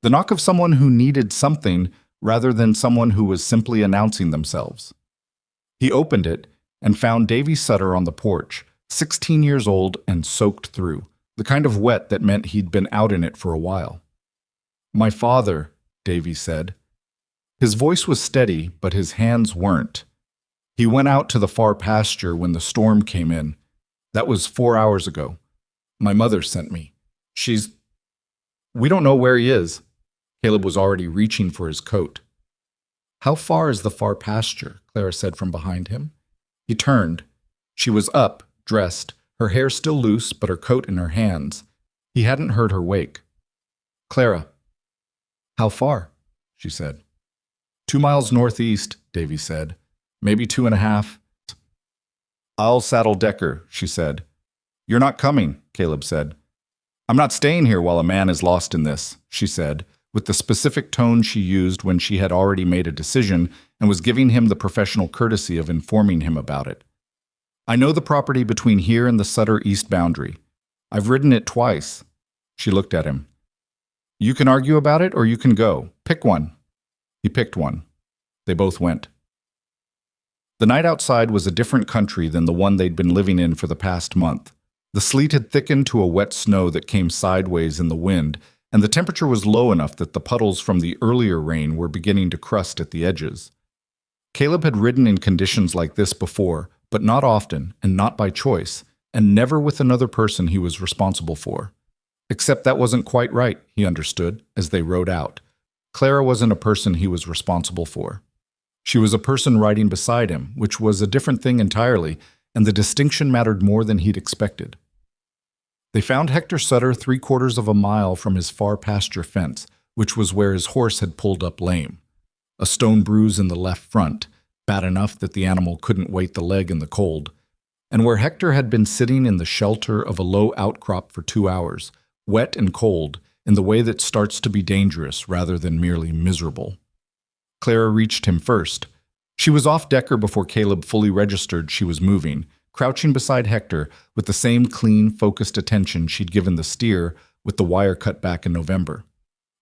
A: The knock of someone who needed something rather than someone who was simply announcing themselves. He opened it and found Davy Sutter on the porch, 16 years old and soaked through, the kind of wet that meant he'd been out in it for a while. "My father," Davy said. His voice was steady, but his hands weren't. "He went out to the far pasture when the storm came in. That was 4 hours ago. My mother sent me. We don't know where he is." Caleb was already reaching for his coat. "How far is the far pasture?" Clara said from behind him. He turned. She was up, dressed, her hair still loose but her coat in her hands. He hadn't heard her wake. "Clara." "How far?" she said. 2 miles northeast," Davy said. "Maybe 2.5. "I'll saddle Decker," she said. "You're not coming," Caleb said. "I'm not staying here while a man is lost in this," she said, with the specific tone she used when she had already made a decision and was giving him the professional courtesy of informing him about it. "I know the property between here and the Sutter east boundary. I've ridden it twice." She looked at him. "You can argue about it or you can go. Pick one." He picked one. They both went. The night outside was a different country than the one they'd been living in for the past month. The sleet had thickened to a wet snow that came sideways in the wind, and the temperature was low enough that the puddles from the earlier rain were beginning to crust at the edges. Caleb had ridden in conditions like this before, but not often and not by choice, and never with another person he was responsible for. Except that wasn't quite right, he understood, as they rode out. Clara wasn't a person he was responsible for. She was a person riding beside him, which was a different thing entirely, and the distinction mattered more than he'd expected. They found Hector Sutter 3/4 of a mile from his far pasture fence, which was where his horse had pulled up lame. A stone bruise in the left front, bad enough that the animal couldn't wait the leg in the cold, and where Hector had been sitting in the shelter of a low outcrop for 2 hours, wet and cold, in the way that starts to be dangerous rather than merely miserable. Clara reached him first. She was off Decker before Caleb fully registered she was moving, crouching beside Hector with the same clean, focused attention she'd given the steer with the wire cut back in November.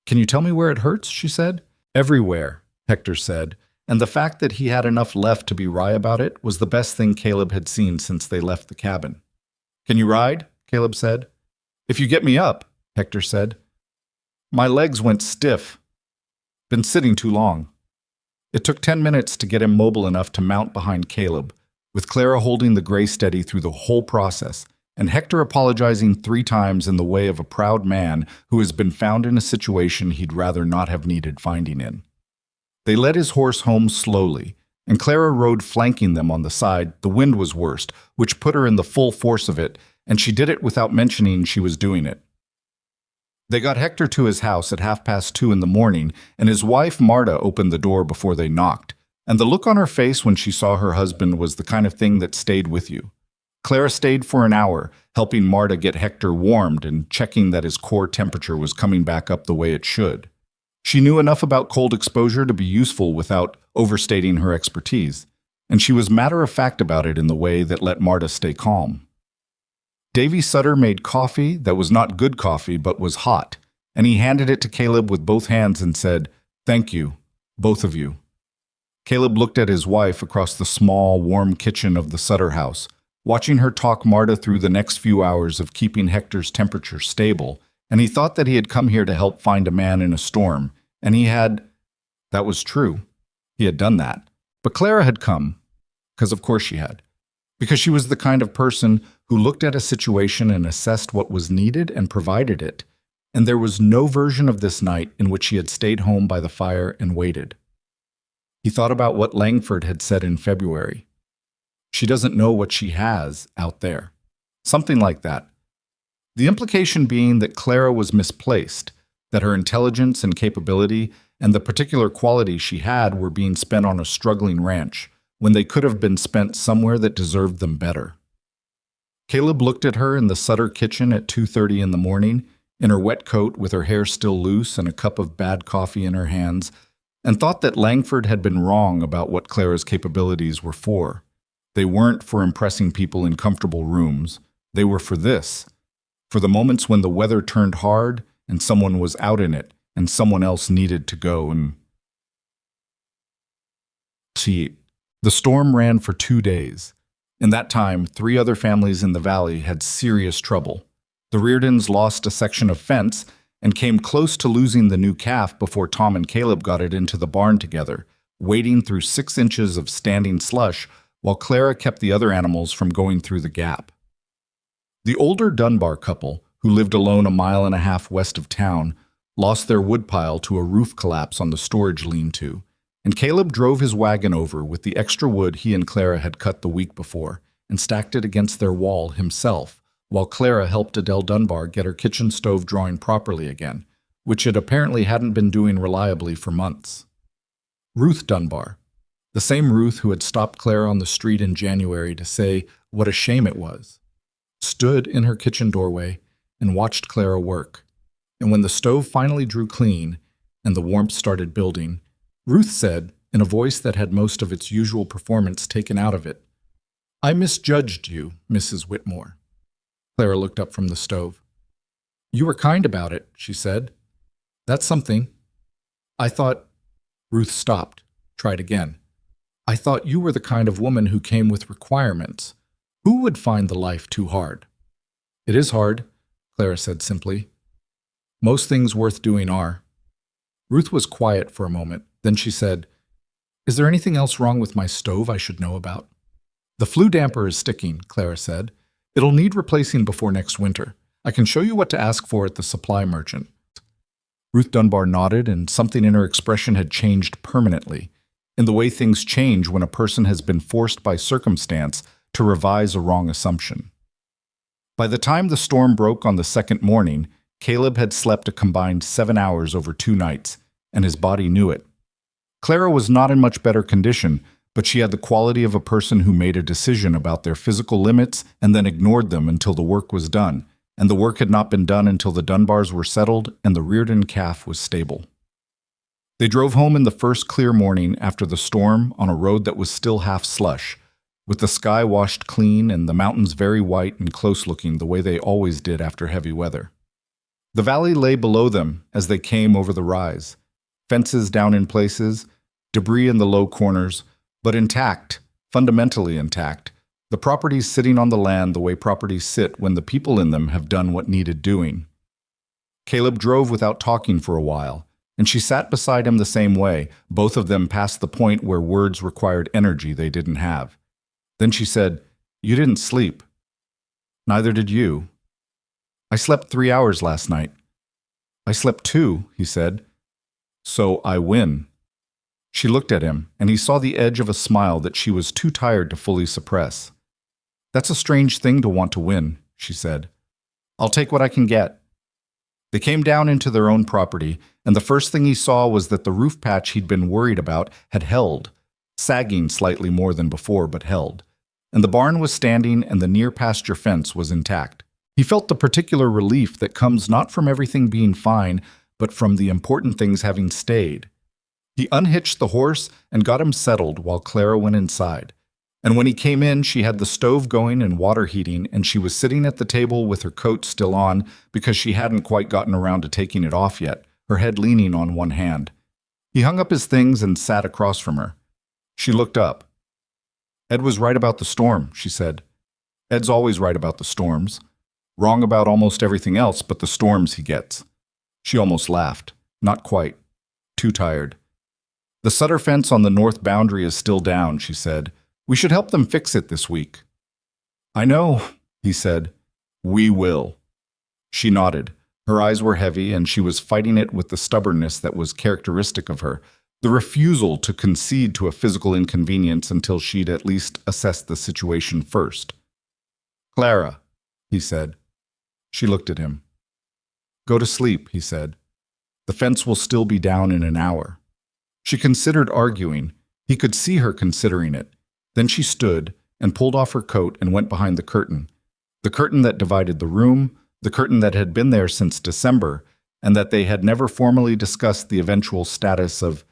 A: "Can you tell me where it hurts?" she said. "Everywhere," Hector said, and the fact that he had enough left to be wry about it was the best thing Caleb had seen since they left the cabin. "Can you ride?" Caleb said. "If you get me up," Hector said. "My legs went stiff. Been sitting too long." It took 10 minutes to get him mobile enough to mount behind Caleb, with Clara holding the gray steady through the whole process, and Hector apologizing 3 times in the way of a proud man who has been found in a situation he'd rather not have needed finding in. They led his horse home slowly, and Clara rode flanking them on the side. The wind was worst, which put her in the full force of it, and she did it without mentioning she was doing it. They got Hector to his house at 2:30 in the morning, and his wife Marta opened the door before they knocked, and the look on her face when she saw her husband was the kind of thing that stayed with you. Clara stayed for an hour, helping Marta get Hector warmed and checking that his core temperature was coming back up the way it should. She knew enough about cold exposure to be useful without overstating her expertise, and she was matter-of-fact about it in the way that let Marta stay calm. Davy Sutter made coffee that was not good coffee but was hot, and he handed it to Caleb with both hands and said, "Thank you, both of you." Caleb looked at his wife across the small, warm kitchen of the Sutter house, watching her talk Marta through the next few hours of keeping Hector's temperature stable, and he thought that he had come here to help find a man in a storm, and he had. That was true. He had done that. But Clara had come, because of course she had, because she was the kind of person who looked at a situation and assessed what was needed and provided it, and there was no version of this night in which she had stayed home by the fire and waited. He thought about what Langford had said in February. She doesn't know what she has out there. Something like that. The implication being that Clara was misplaced, that her intelligence and capability and the particular qualities she had were being spent on a struggling ranch, when they could have been spent somewhere that deserved them better. Caleb looked at her in the Sutter kitchen at 2:30 in the morning, in her wet coat with her hair still loose and a cup of bad coffee in her hands, and thought that Langford had been wrong about what Clara's capabilities were for. They weren't for impressing people in comfortable rooms. They were for this, for the moments when the weather turned hard and someone was out in it and someone else needed to go and see. The storm ran for 2 days. In that time, 3 other families in the valley had serious trouble. The Reardons lost a section of fence and came close to losing the new calf before Tom and Caleb got it into the barn together, wading through 6 inches of standing slush while Clara kept the other animals from going through the gap. The older Dunbar couple, who lived alone 1.5 miles west of town, lost their woodpile to a roof collapse on the storage lean-to, and Caleb drove his wagon over with the extra wood he and Clara had cut the week before and stacked it against their wall himself, while Clara helped Adele Dunbar get her kitchen stove drawing properly again, which it apparently hadn't been doing reliably for months. Ruth Dunbar, the same Ruth who had stopped Clara on the street in January to say what a shame it was, stood in her kitchen doorway and watched Clara work. And when the stove finally drew clean and the warmth started building, Ruth said, in a voice that had most of its usual performance taken out of it, "I misjudged you, Mrs. Whitmore." Clara looked up from the stove. "You were kind about it," she said. "That's something. I thought—" Ruth stopped, tried again. "I thought you were the kind of woman who came with requirements. Who would find the life too hard?" "It is hard," Clara said simply. "Most things worth doing are." Ruth was quiet for a moment. Then she said, "Is there anything else wrong with my stove I should know about?" "The flue damper is sticking," Clara said. "It'll need replacing before next winter. I can show you what to ask for at the supply merchant." Ruth Dunbar nodded, and something in her expression had changed permanently, in the way things change when a person has been forced by circumstance to revise a wrong assumption. By the time the storm broke on the second morning, Caleb had slept a combined 7 hours over 2 nights, and his body knew it. Clara was not in much better condition, but she had the quality of a person who made a decision about their physical limits and then ignored them until the work was done, and the work had not been done until the Dunbars were settled and the Reardon calf was stable. They drove home in the first clear morning after the storm on a road that was still half slush, with the sky washed clean and the mountains very white and close-looking the way they always did after heavy weather. The valley lay below them as they came over the rise, fences down in places, debris in the low corners, but intact, fundamentally intact, the properties sitting on the land the way properties sit when the people in them have done what needed doing. Caleb drove without talking for a while, and she sat beside him the same way, both of them past the point where words required energy they didn't have. Then she said, "You didn't sleep." "Neither did you." "I slept 3 hours last night." "I slept 2, he said. "So I win." She looked at him, and he saw the edge of a smile that she was too tired to fully suppress. "That's a strange thing to want to win," she said. "I'll take what I can get." They came down into their own property, and the first thing he saw was that the roof patch he'd been worried about had held, sagging slightly more than before, but held. And the barn was standing, and the near pasture fence was intact. He felt the particular relief that comes not from everything being fine, but from the important things having stayed. He unhitched the horse and got him settled while Clara went inside. And when he came in, she had the stove going and water heating, and she was sitting at the table with her coat still on because she hadn't quite gotten around to taking it off yet, her head leaning on one hand. He hung up his things and sat across from her. She looked up. "Ed was right about the storm," she said. "Ed's always right about the storms. Wrong about almost everything else but the storms he gets." She almost laughed. Not quite. Too tired. "The Sutter fence on the north boundary is still down," she said. "We should help them fix it this week." "I know," he said. "We will." She nodded. Her eyes were heavy, and she was fighting it with the stubbornness that was characteristic of her, the refusal to concede to a physical inconvenience until she'd at least assessed the situation first. "Clara," he said. She looked at him. "Go to sleep," he said. "The fence will still be down in an hour." She considered arguing. He could see her considering it. Then she stood and pulled off her coat and went behind the curtain that divided the room, the curtain that had been there since December, and that they had never formally discussed the eventual status of.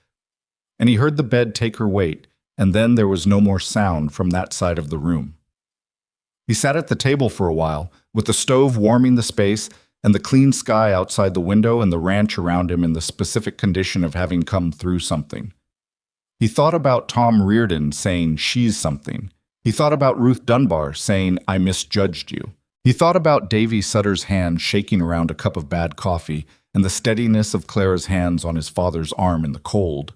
A: And he heard the bed take her weight, and then there was no more sound from that side of the room. He sat at the table for a while, with the stove warming the space and the clean sky outside the window and the ranch around him in the specific condition of having come through something. He thought about Tom Reardon saying, "She's something." He thought about Ruth Dunbar saying, "I misjudged you." He thought about Davy Sutter's hand shaking around a cup of bad coffee and the steadiness of Clara's hands on his father's arm in the cold.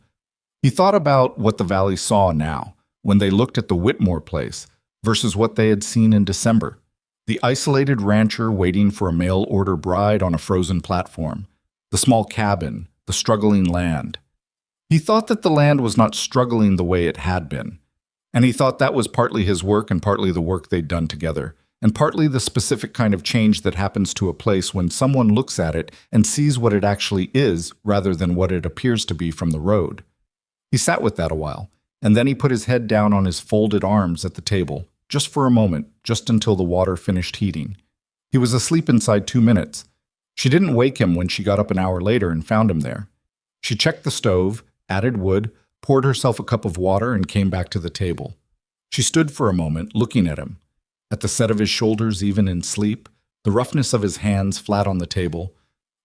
A: He thought about what the Valley saw now, when they looked at the Whitmore place, versus what they had seen in December. The isolated rancher waiting for a mail-order bride on a frozen platform, the small cabin, the struggling land. He thought that the land was not struggling the way it had been, and he thought that was partly his work and partly the work they'd done together, and partly the specific kind of change that happens to a place when someone looks at it and sees what it actually is rather than what it appears to be from the road. He sat with that a while, and then he put his head down on his folded arms at the table, just for a moment, just until the water finished heating. He was asleep inside 2 minutes. She didn't wake him when she got up an hour later and found him there. She checked the stove, added wood, poured herself a cup of water, and came back to the table. She stood for a moment, looking at him, at the set of his shoulders even in sleep, the roughness of his hands flat on the table,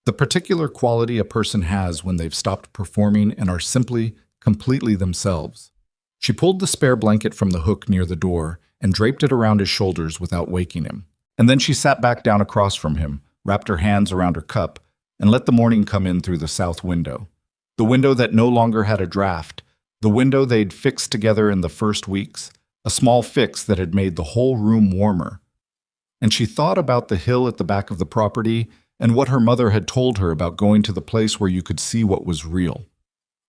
A: the particular quality a person has when they've stopped performing and are simply, completely themselves. She pulled the spare blanket from the hook near the door and draped it around his shoulders without waking him. And then she sat back down across from him, wrapped her hands around her cup, and let the morning come in through the south window. The window that no longer had a draft, the window they'd fixed together in the first weeks, a small fix that had made the whole room warmer. And she thought about the hill at the back of the property and what her mother had told her about going to the place where you could see what was real.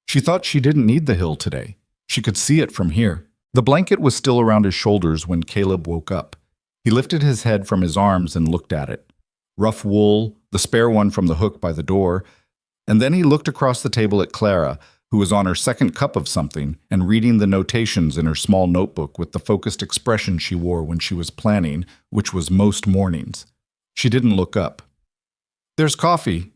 A: She thought she didn't need the hill today. She could see it from here. The blanket was still around his shoulders when Caleb woke up. He lifted his head from his arms and looked at it. Rough wool, the spare one from the hook by the door, and then he looked across the table at Clara, who was on her second cup of something and reading the notations in her small notebook with the focused expression she wore when she was planning, which was most mornings. She didn't look up. "There's coffee."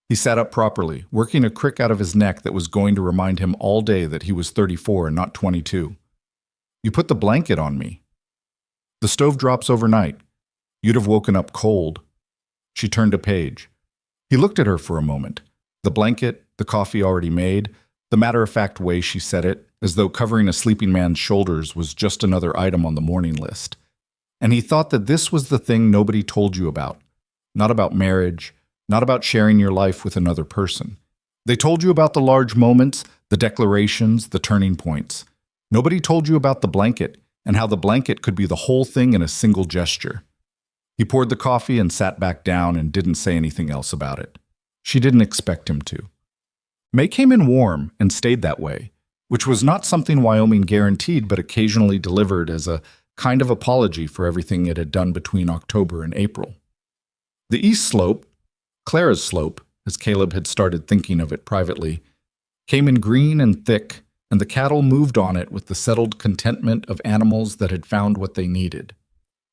A: He sat up properly, working a crick out of his neck that was going to remind him all day that he was 34 and not 22. "You put the blanket on me." "The stove drops overnight. You'd have woken up cold." She turned a page. He looked at her for a moment. The blanket, the coffee already made, the matter-of-fact way she said it, as though covering a sleeping man's shoulders was just another item on the morning list. And he thought that this was the thing nobody told you about. Not about marriage, not about sharing your life with another person. They told you about the large moments, the declarations, the turning points. Nobody told you about the blanket and how the blanket could be the whole thing in a single gesture. He poured the coffee and sat back down and didn't say anything else about it. She didn't expect him to. May came in warm and stayed that way, which was not something Wyoming guaranteed but occasionally delivered as a kind of apology for everything it had done between October and April. The east slope, Clara's slope, as Caleb had started thinking of it privately, came in green and thick, and the cattle moved on it with the settled contentment of animals that had found what they needed.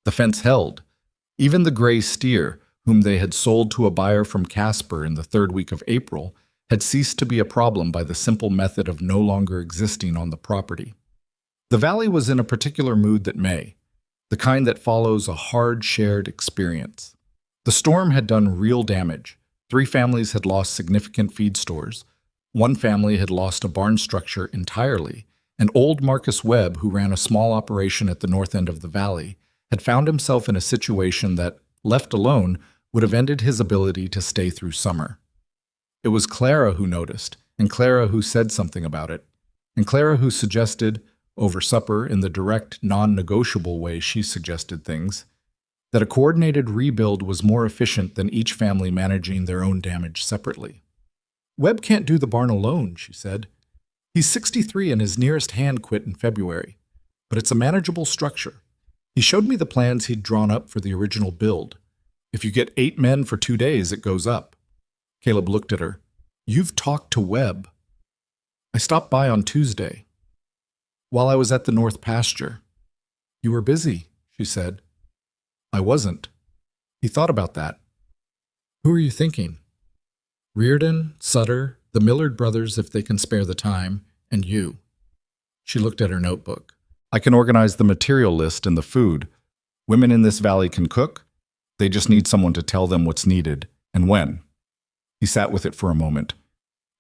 A: The fence held. Even the gray steer, whom they had sold to a buyer from Casper in the third week of April, had ceased to be a problem by the simple method of no longer existing on the property. The valley was in a particular mood that May, the kind that follows a hard shared experience. The storm had done real damage. 3 families had lost significant feed stores. 1 family had lost a barn structure entirely, and old Marcus Webb, who ran a small operation at the north end of the valley, had found himself in a situation that, left alone, would have ended his ability to stay through summer. It was Clara who noticed, and Clara who said something about it, and Clara who suggested, over supper in the direct, non-negotiable way she suggested things, that a coordinated rebuild was more efficient than each family managing their own damage separately. "Webb can't do the barn alone," she said. "He's 63 and his nearest hand quit in February, but it's a manageable structure. He showed me the plans he'd drawn up for the original build. If you get 8 men for 2 days, it goes up." Caleb looked at her. "You've talked to Webb." "I stopped by on Tuesday, while I was at the north pasture." "You were busy," she said. "I wasn't." He thought about that. "Who are you thinking?" "Reardon, Sutter, the Millard brothers if they can spare the time, and you." She looked at her notebook. "I can organize the material list and the food. Women in this valley can cook. They just need someone to tell them what's needed and when." He sat with it for a moment.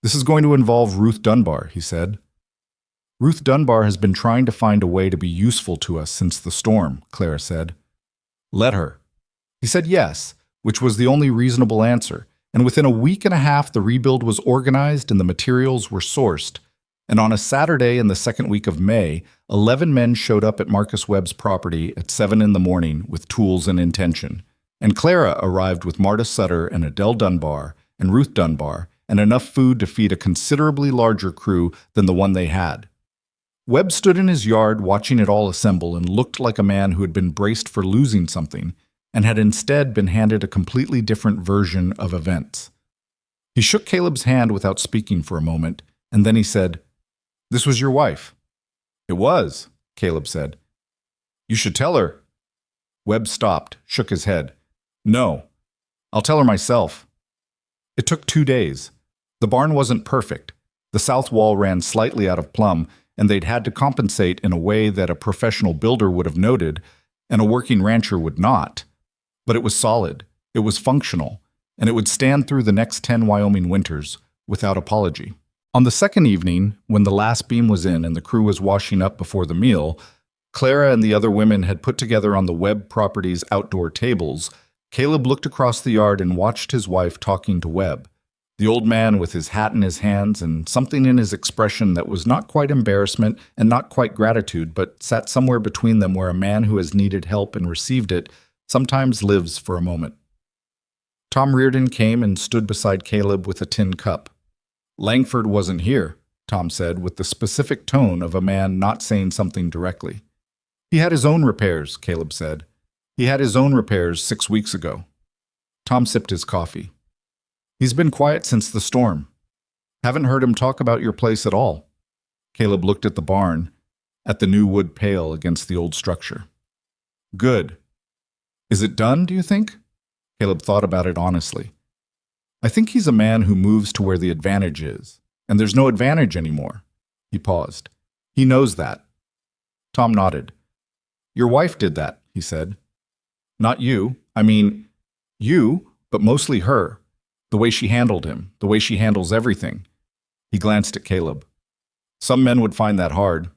A: "This is going to involve Ruth Dunbar," he said. "Ruth Dunbar has been trying to find a way to be useful to us since the storm," Clara said. "Let her." He said yes, which was the only reasonable answer, and within a week and a half the rebuild was organized and the materials were sourced. And on a Saturday in the second week of May, 11 men showed up at Marcus Webb's property at 7 in the morning with tools and intention. And Clara arrived with Marta Sutter and Adele Dunbar and Ruth Dunbar and enough food to feed a considerably larger crew than the one they had. Webb stood in his yard watching it all assemble and looked like a man who had been braced for losing something and had instead been handed a completely different version of events. He shook Caleb's hand without speaking for a moment, and then he said, "This was your wife." "It was," Caleb said. "You should tell her." Webb stopped, shook his head. "No, I'll tell her myself." It took 2 days. The barn wasn't perfect. The south wall ran slightly out of plumb, and they'd had to compensate in a way that a professional builder would have noted, and a working rancher would not. But it was solid, it was functional, and it would stand through the next 10 Wyoming winters without apology. On the second evening, when the last beam was in and the crew was washing up before the meal, Clara and the other women had put together on the Webb property's outdoor tables. Caleb looked across the yard and watched his wife talking to Webb, the old man with his hat in his hands and something in his expression that was not quite embarrassment and not quite gratitude, but sat somewhere between them where a man who has needed help and received it sometimes lives for a moment. Tom Reardon came and stood beside Caleb with a tin cup. "Langford wasn't here," Tom said, with the specific tone of a man not saying something directly. "He had his own repairs," Caleb said. "He had his own repairs 6 weeks ago." Tom sipped his coffee. "He's been quiet since the storm. Haven't heard him talk about your place at all." Caleb looked at the barn, at the new wood pale against the old structure. "Good. Is it done, do you think?" Caleb thought about it honestly. "I think he's a man who moves to where the advantage is, and there's no advantage anymore." He paused. "He knows that." Tom nodded. "Your wife did that," he said. "Not you. I mean, you, but mostly her. The way she handled him, the way she handles everything." He glanced at Caleb. "Some men would find that hard."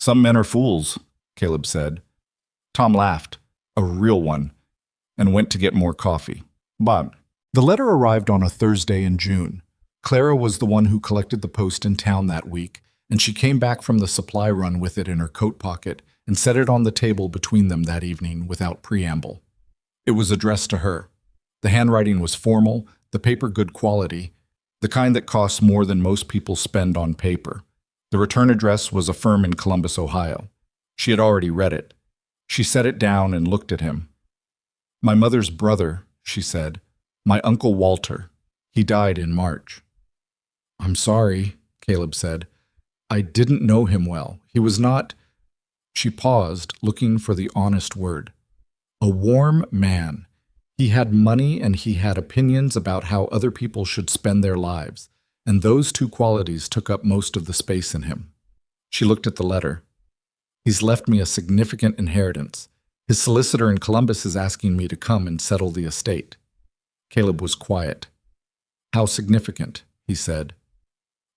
A: "Some men are fools," Caleb said. Tom laughed, a real one, and went to get more coffee. But the letter arrived on a Thursday in June. Clara was the one who collected the post in town that week, and she came back from the supply run with it in her coat pocket and set it on the table between them that evening without preamble. It was addressed to her. The handwriting was formal, the paper good quality, the kind that costs more than most people spend on paper. The return address was a firm in Columbus, Ohio. She had already read it. She set it down and looked at him. "My mother's brother," she said. "My Uncle Walter. He died in March." "I'm sorry," Caleb said. "I didn't know him well. He was not—" She paused, looking for the honest word. "A warm man. He had money and he had opinions about how other people should spend their lives, and those two qualities took up most of the space in him." She looked at the letter. "He's left me a significant inheritance. His solicitor in Columbus is asking me to come and settle the estate." Caleb was quiet. "How significant?" he said.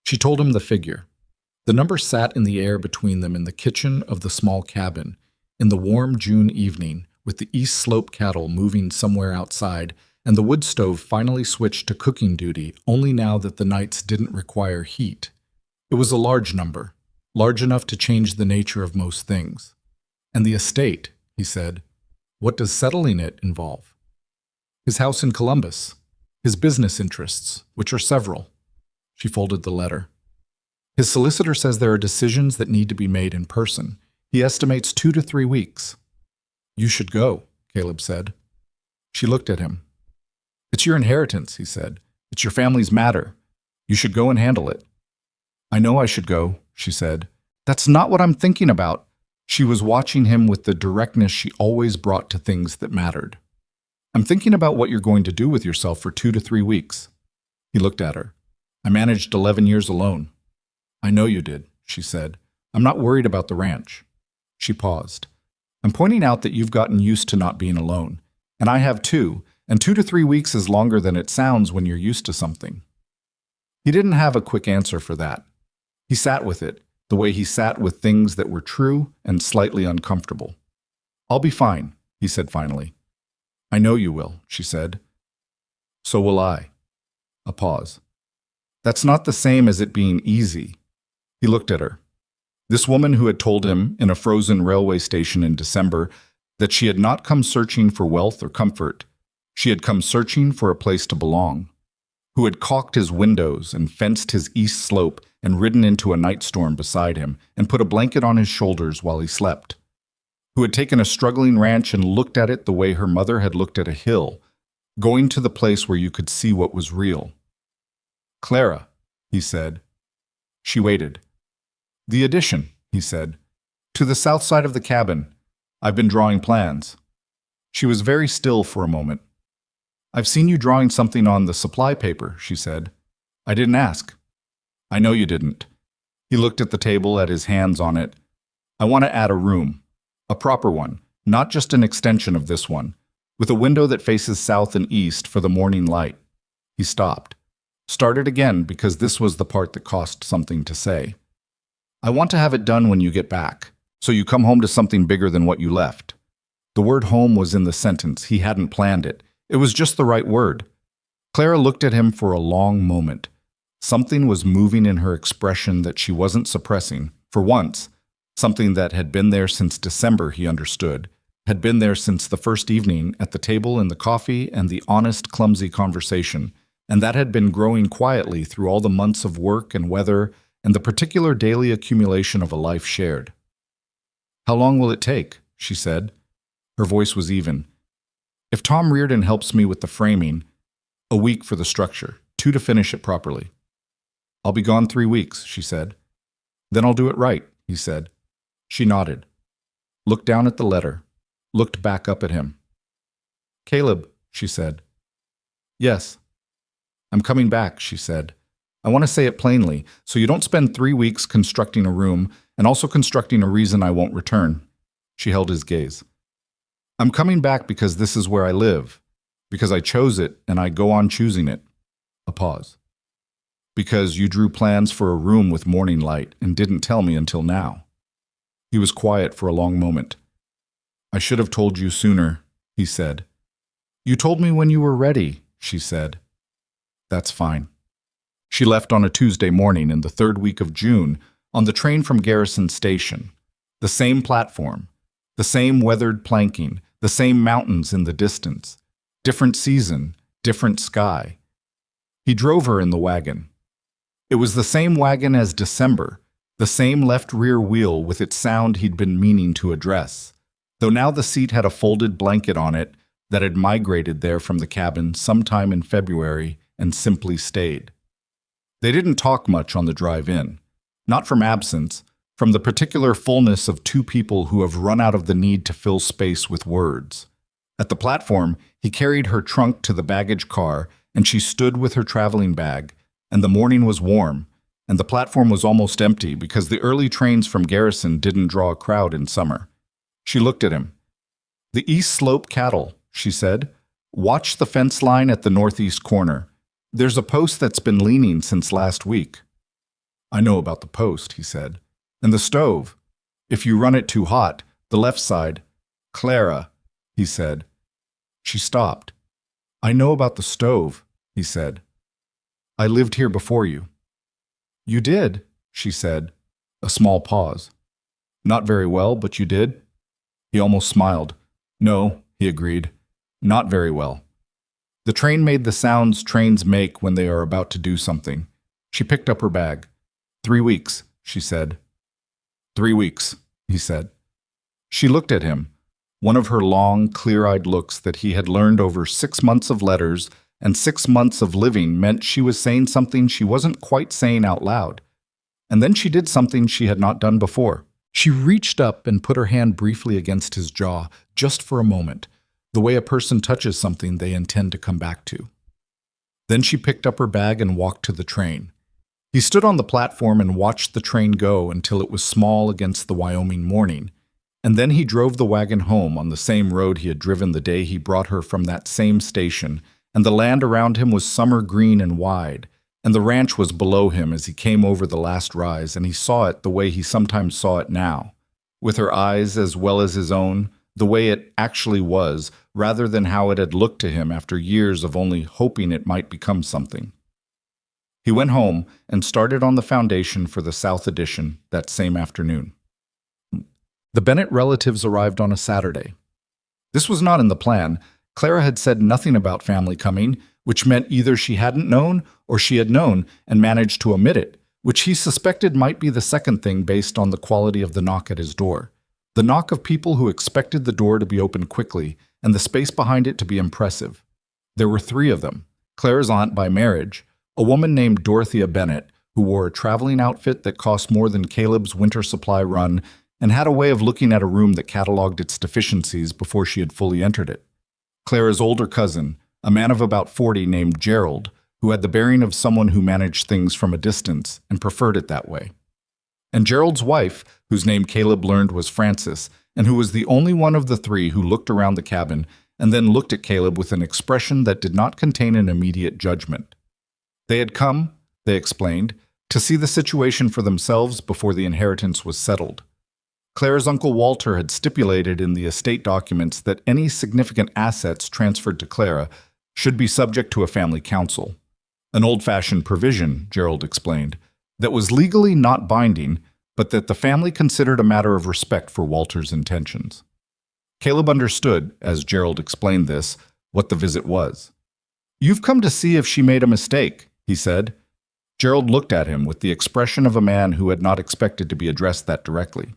A: She told him the figure. The number sat in the air between them in the kitchen of the small cabin, in the warm June evening, with the East Slope cattle moving somewhere outside, and the wood stove finally switched to cooking duty only now that the nights didn't require heat. It was a large number, large enough to change the nature of most things. "And the estate," he said. "What does settling it involve?" "His house in Columbus, his business interests, which are several." She folded the letter. "His solicitor says there are decisions that need to be made in person. He estimates 2 to 3 weeks." "You should go," Caleb said. She looked at him. "It's your inheritance," he said. "It's your family's matter. You should go and handle it." "I know I should go," she said. "That's not what I'm thinking about." She was watching him with the directness she always brought to things that mattered. "I'm thinking about what you're going to do with yourself for 2 to 3 weeks." He looked at her. "I managed 11 years alone." "I know you did," she said. "I'm not worried about the ranch." She paused. "I'm pointing out that you've gotten used to not being alone. And I have too, and 2 to 3 weeks is longer than it sounds when you're used to something." He didn't have a quick answer for that. He sat with it, the way he sat with things that were true and slightly uncomfortable. "I'll be fine," he said finally. "I know you will," she said. "So will I." A pause. "That's not the same as it being easy." He looked at her. This woman who had told him, in a frozen railway station in December, that she had not come searching for wealth or comfort. She had come searching for a place to belong. Who had caulked his windows and fenced his east slope and ridden into a night storm beside him and put a blanket on his shoulders while he slept. Who had taken a struggling ranch and looked at it the way her mother had looked at a hill, going to the place where you could see what was real. "Clara," he said. She waited. "The addition," he said. "To the south side of the cabin. I've been drawing plans." She was very still for a moment. "I've seen you drawing something on the supply paper," she said. "I didn't ask." "I know you didn't." He looked at the table, at his hands on it. "I want to add a room. A proper one, not just an extension of this one, with a window that faces south and east for the morning light." He stopped. Started again because this was the part that cost something to say. "I want to have it done when you get back, so you come home to something bigger than what you left." The word home was in the sentence. He hadn't planned it. It was just the right word. Clara looked at him for a long moment. Something was moving in her expression that she wasn't suppressing, for once. Something that had been there since December, he understood. Had been there since the first evening, at the table and the coffee and the honest, clumsy conversation. And that had been growing quietly through all the months of work and weather and the particular daily accumulation of a life shared. "How long will it take?" she said. Her voice was even. "If Tom Reardon helps me with the framing, a week for the structure, 2 to finish it properly." "I'll be gone 3 weeks," she said. "Then I'll do it right," he said. She nodded. Looked down at the letter. Looked back up at him. "Caleb," she said. "Yes." "I'm coming back," she said. "I want to say it plainly, so you don't spend 3 weeks constructing a room and also constructing a reason I won't return." She held his gaze. "I'm coming back because this is where I live, because I chose it and I go on choosing it." A pause. "Because you drew plans for a room with morning light and didn't tell me until now." He was quiet for a long moment. "I should have told you sooner," he said. "You told me when you were ready," she said. "That's fine." She left on a Tuesday morning in the third week of June on the train from Garrison Station. The same platform, the same weathered planking, the same mountains in the distance. Different season, different sky. He drove her in the wagon. It was the same wagon as December, the same left rear wheel with its sound he'd been meaning to address, though now the seat had a folded blanket on it that had migrated there from the cabin sometime in February and simply stayed. They didn't talk much on the drive in, not from absence, from the particular fullness of two people who have run out of the need to fill space with words. At the platform, he carried her trunk to the baggage car, and she stood with her traveling bag, and the morning was warm, and the platform was almost empty because the early trains from Garrison didn't draw a crowd in summer. She looked at him. "The East Slope cattle," she said. "Watch the fence line at the northeast corner. There's a post that's been leaning since last week." "I know about the post," he said. "And the stove. If you run it too hot, the left side." "Clara," he said. She stopped. "I know about the stove," he said. "I lived here before you." "You did," she said. A small pause. "Not very well, but you did?" He almost smiled. "No," he agreed. "Not very well." The train made the sounds trains make when they are about to do something. She picked up her bag. 3 weeks, she said. 3 weeks, he said. She looked at him, one of her long, clear-eyed looks that he had learned over 6 months of letters and 6 months of living meant she was saying something she wasn't quite saying out loud. And then she did something she had not done before. She reached up and put her hand briefly against his jaw, just for a moment, the way a person touches something they intend to come back to. Then she picked up her bag and walked to the train. He stood on the platform and watched the train go until it was small against the Wyoming morning, and then he drove the wagon home on the same road he had driven the day he brought her from that same station, and the land around him was summer green and wide, and the ranch was below him as he came over the last rise, and he saw it the way he sometimes saw it now, with her eyes as well as his own, the way it actually was, rather than how it had looked to him after years of only hoping it might become something. He went home and started on the foundation for the South Addition that same afternoon. The Bennett relatives arrived on a Saturday. This was not in the plan. Clara had said nothing about family coming, which meant either she hadn't known or she had known and managed to omit it, which he suspected might be the second thing based on the quality of the knock at his door. The knock of people who expected the door to be opened quickly and the space behind it to be impressive. There were 3 of them. Clara's aunt by marriage, a woman named Dorothea Bennett, who wore a traveling outfit that cost more than Caleb's winter supply run and had a way of looking at a room that cataloged its deficiencies before she had fully entered it. Clara's older cousin, a man of about 40 named Gerald, who had the bearing of someone who managed things from a distance and preferred it that way. And Gerald's wife, whose name Caleb learned was Frances, and who was the only one of the 3 who looked around the cabin and then looked at Caleb with an expression that did not contain an immediate judgment. They had come, they explained, to see the situation for themselves before the inheritance was settled. Clara's Uncle Walter had stipulated in the estate documents that any significant assets transferred to Clara should be subject to a family council. An old-fashioned provision, Gerald explained, that was legally not binding, but that the family considered a matter of respect for Walter's intentions. Caleb understood, as Gerald explained this, what the visit was. "You've come to see if she made a mistake," he said. Gerald looked at him with the expression of a man who had not expected to be addressed that directly.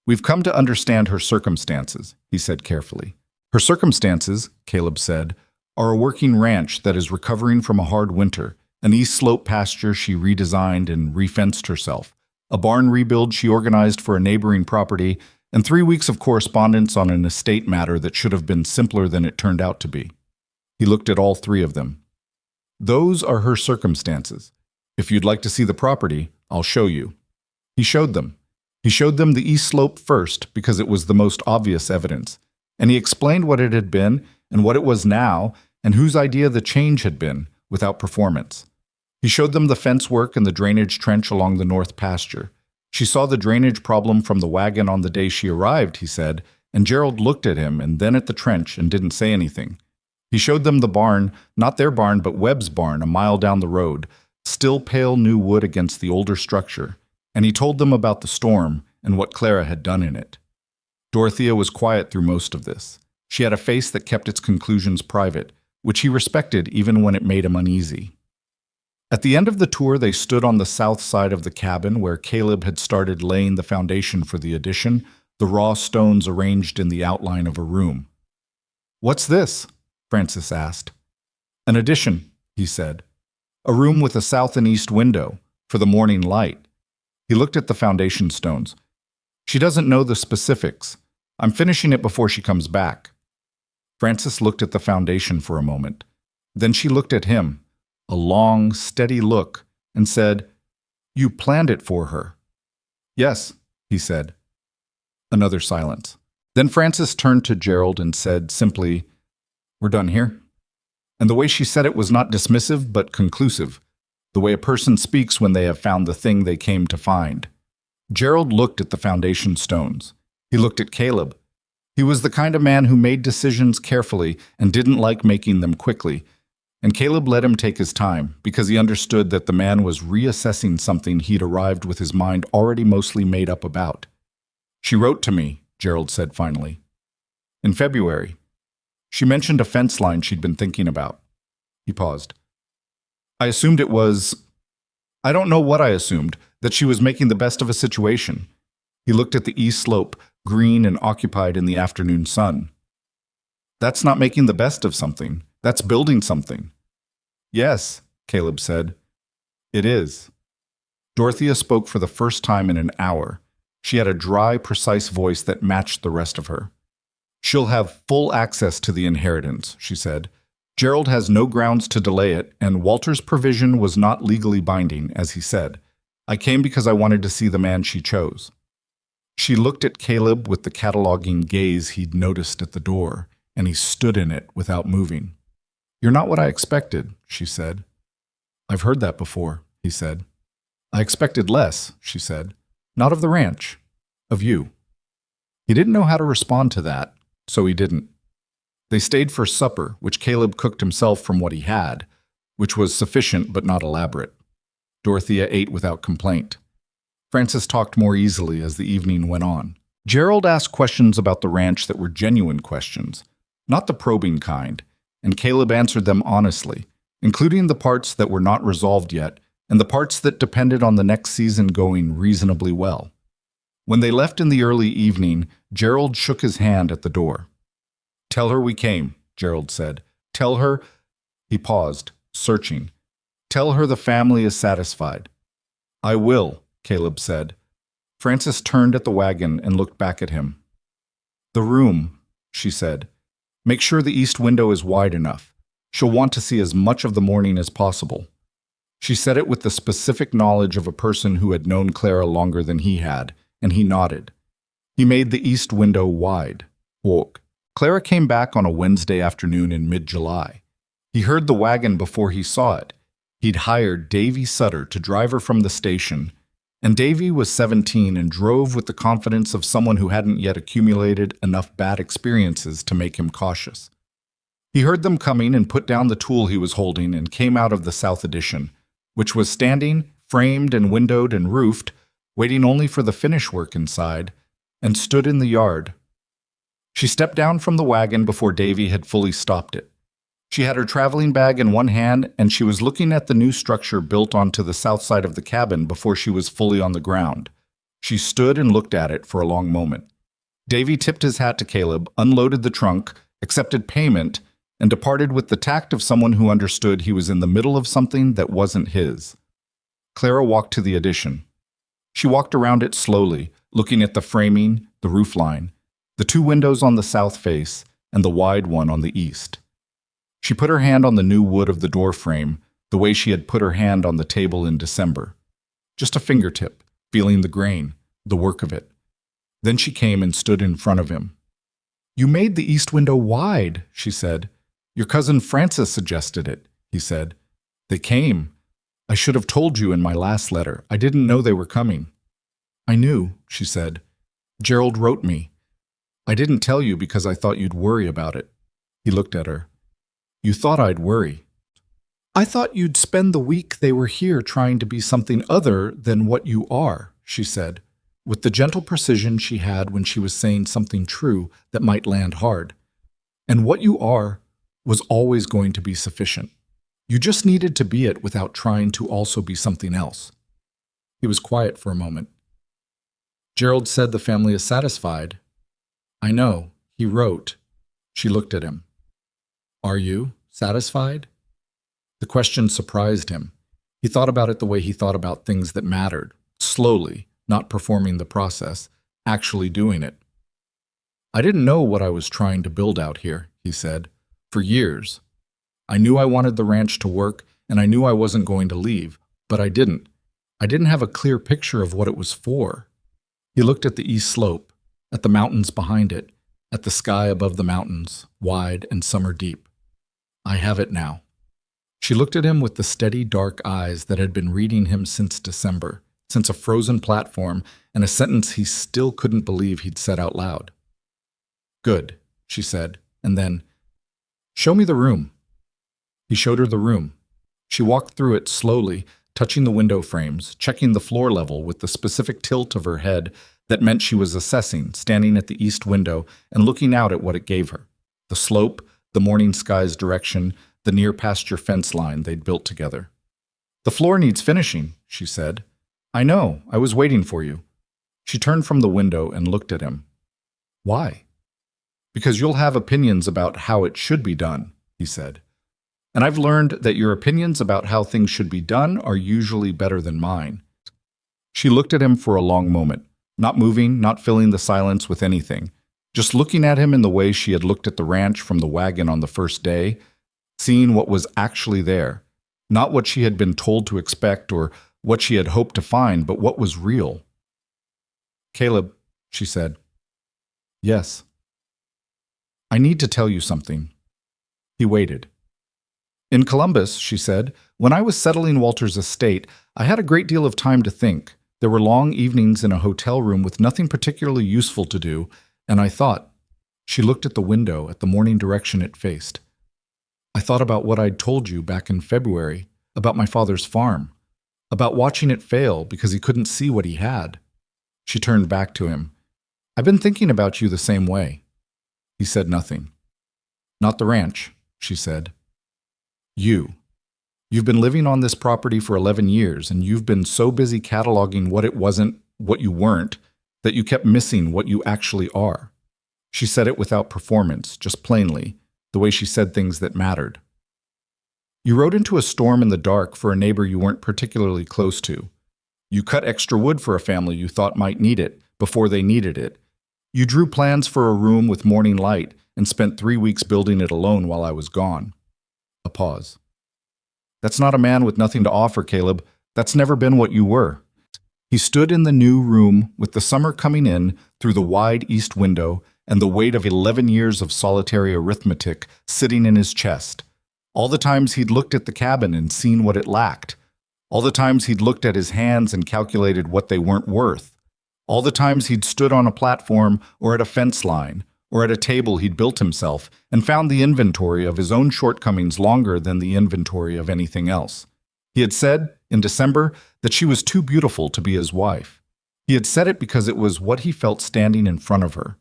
A: "We've come to understand her circumstances," he said carefully. "Her circumstances," Caleb said, "are a working ranch that is recovering from a hard winter, an East Slope pasture she redesigned and refenced herself, a barn rebuild she organized for a neighboring property, and 3 weeks of correspondence on an estate matter that should have been simpler than it turned out to be." He looked at all 3 of them. "Those are her circumstances. If you'd like to see the property, I'll show you." He showed them. He showed them the East Slope first because it was the most obvious evidence, and he explained what it had been and what it was now and whose idea the change had been, without performance. He showed them the fence work and the drainage trench along the north pasture. She saw the drainage problem from the wagon on the day she arrived, he said, and Gerald looked at him and then at the trench and didn't say anything. He showed them the barn, not their barn but Webb's barn, a mile down the road, still pale new wood against the older structure, and he told them about the storm and what Clara had done in it. Dorothea was quiet through most of this. She had a face that kept its conclusions private, which he respected even when it made him uneasy. At the end of the tour, they stood on the south side of the cabin where Caleb had started laying the foundation for the addition, the raw stones arranged in the outline of a room. "What's this?" Frances asked. "An addition," he said. "A room with a south and east window, for the morning light." He looked at the foundation stones. "She doesn't know the specifics. I'm finishing it before she comes back." Frances looked at the foundation for a moment. Then she looked at him, a long, steady look, and said, "You planned it for her." "Yes," he said. Another silence. Then Frances turned to Gerald and said simply, "We're done here." And the way she said it was not dismissive but conclusive, the way a person speaks when they have found the thing they came to find. Gerald looked at the foundation stones. He looked at Caleb. He was the kind of man who made decisions carefully and didn't like making them quickly, and Caleb let him take his time because he understood that the man was reassessing something he'd arrived with his mind already mostly made up about. "She wrote to me," Gerald said finally. "In February. She mentioned a fence line she'd been thinking about." He paused. "I assumed it was... I don't know what I assumed, that she was making the best of a situation." He looked at the east slope, green and occupied in the afternoon sun. "That's not making the best of something. That's building something." "Yes," Caleb said. "It is." Dorothea spoke for the first time in an hour. She had a dry, precise voice that matched the rest of her. "She'll have full access to the inheritance," she said. "Gerald has no grounds to delay it, and Walter's provision was not legally binding, as he said. I came because I wanted to see the man she chose." She looked at Caleb with the cataloging gaze he'd noticed at the door, and he stood in it without moving. "You're not what I expected," she said. "I've heard that before," he said. "I expected less," she said. "Not of the ranch. Of you." He didn't know how to respond to that, so he didn't. They stayed for supper, which Caleb cooked himself from what he had, which was sufficient but not elaborate. Dorothea ate without complaint. Frances talked more easily as the evening went on. Gerald asked questions about the ranch that were genuine questions, not the probing kind, and Caleb answered them honestly, including the parts that were not resolved yet and the parts that depended on the next season going reasonably well. When they left in the early evening, Gerald shook his hand at the door. "Tell her we came," Gerald said. "Tell her—" He paused, searching. "Tell her the family is satisfied." "I will," Caleb said. Frances turned at the wagon and looked back at him. "The room," she said. "Make sure the east window is wide enough. She'll want to see as much of the morning as possible." She said it with the specific knowledge of a person who had known Clara longer than he had, and he nodded. He made the east window wide. Walk. Clara came back on a Wednesday afternoon in mid-July. He heard the wagon before he saw it. He'd hired Davy Sutter to drive her from the station, and Davy was 17 and drove with the confidence of someone who hadn't yet accumulated enough bad experiences to make him cautious. He heard them coming and put down the tool he was holding and came out of the south addition, which was standing, framed and windowed and roofed, waiting only for the finish work inside, and stood in the yard. She stepped down from the wagon before Davy had fully stopped it. She had her traveling bag in one hand, and she was looking at the new structure built onto the south side of the cabin before she was fully on the ground. She stood and looked at it for a long moment. Davy tipped his hat to Caleb, unloaded the trunk, accepted payment, and departed with the tact of someone who understood he was in the middle of something that wasn't his. Clara walked to the addition. She walked around it slowly, looking at the framing, the roofline, the two windows on the south face, and the wide one on the east. She put her hand on the new wood of the door frame, the way she had put her hand on the table in December. Just a fingertip, feeling the grain, the work of it. Then she came and stood in front of him. "You made the east window wide," she said. "Your cousin Frances suggested it," he said. "They came. I should have told you in my last letter. I didn't know they were coming." "I knew," she said. "Gerald wrote me. I didn't tell you because I thought you'd worry about it." He looked at her. "You thought I'd worry." I thought you'd spend the week they were here trying to be something other than what you are, she said, with the gentle precision she had when she was saying something true that might land hard. And what you are was always going to be sufficient. You just needed to be it without trying to also be something else. He was quiet for a moment. Gerald said the family is satisfied. I know, he wrote. She looked at him. Are you satisfied? The question surprised him. He thought about it the way he thought about things that mattered, slowly, not performing the process, actually doing it. I didn't know what I was trying to build out here, he said, for years. I knew I wanted the ranch to work, and I knew I wasn't going to leave, but I didn't. I didn't have a clear picture of what it was for. He looked at the east slope, at the mountains behind it, at the sky above the mountains, wide and summer deep. I have it now. She looked at him with the steady, dark eyes that had been reading him since December, since a frozen platform and a sentence he still couldn't believe he'd said out loud. Good, she said, and then, show me the room. He showed her the room. She walked through it slowly, touching the window frames, checking the floor level with the specific tilt of her head that meant she was assessing, standing at the east window and looking out at what it gave her. The slope, the morning sky's direction, the near pasture fence line they'd built together. The floor needs finishing, she said. I know, I was waiting for you. She turned from the window and looked at him. Why? Because you'll have opinions about how it should be done, he said. And I've learned that your opinions about how things should be done are usually better than mine. She looked at him for a long moment, not moving, not filling the silence with anything, just looking at him in the way she had looked at the ranch from the wagon on the first day, seeing what was actually there, not what she had been told to expect or what she had hoped to find, but what was real. Caleb, she said. Yes. I need to tell you something. He waited. In Columbus, she said, when I was settling Walter's estate, I had a great deal of time to think. There were long evenings in a hotel room with nothing particularly useful to do, and I thought. She looked at the window, at the morning direction it faced. I thought about what I'd told you back in February, about my father's farm, about watching it fail because he couldn't see what he had. She turned back to him. I've been thinking about you the same way. He said nothing. Not the ranch, she said. You. You've been living on this property for 11 years, and you've been so busy cataloging what it wasn't, what you weren't, that you kept missing what you actually are. She said it without performance, just plainly, the way she said things that mattered. You rode into a storm in the dark for a neighbor you weren't particularly close to. You cut extra wood for a family you thought might need it before they needed it. You drew plans for a room with morning light and spent 3 weeks building it alone while I was gone. A pause. That's not a man with nothing to offer, Caleb. That's never been what you were. He stood in the new room with the summer coming in through the wide east window and the weight of 11 years of solitary arithmetic sitting in his chest. All the times he'd looked at the cabin and seen what it lacked. All the times he'd looked at his hands and calculated what they weren't worth. All the times he'd stood on a platform or at a fence line or at a table he'd built himself and found the inventory of his own shortcomings longer than the inventory of anything else. He had said, in December, that she was too beautiful to be his wife. He had said it because it was what he felt standing in front of her.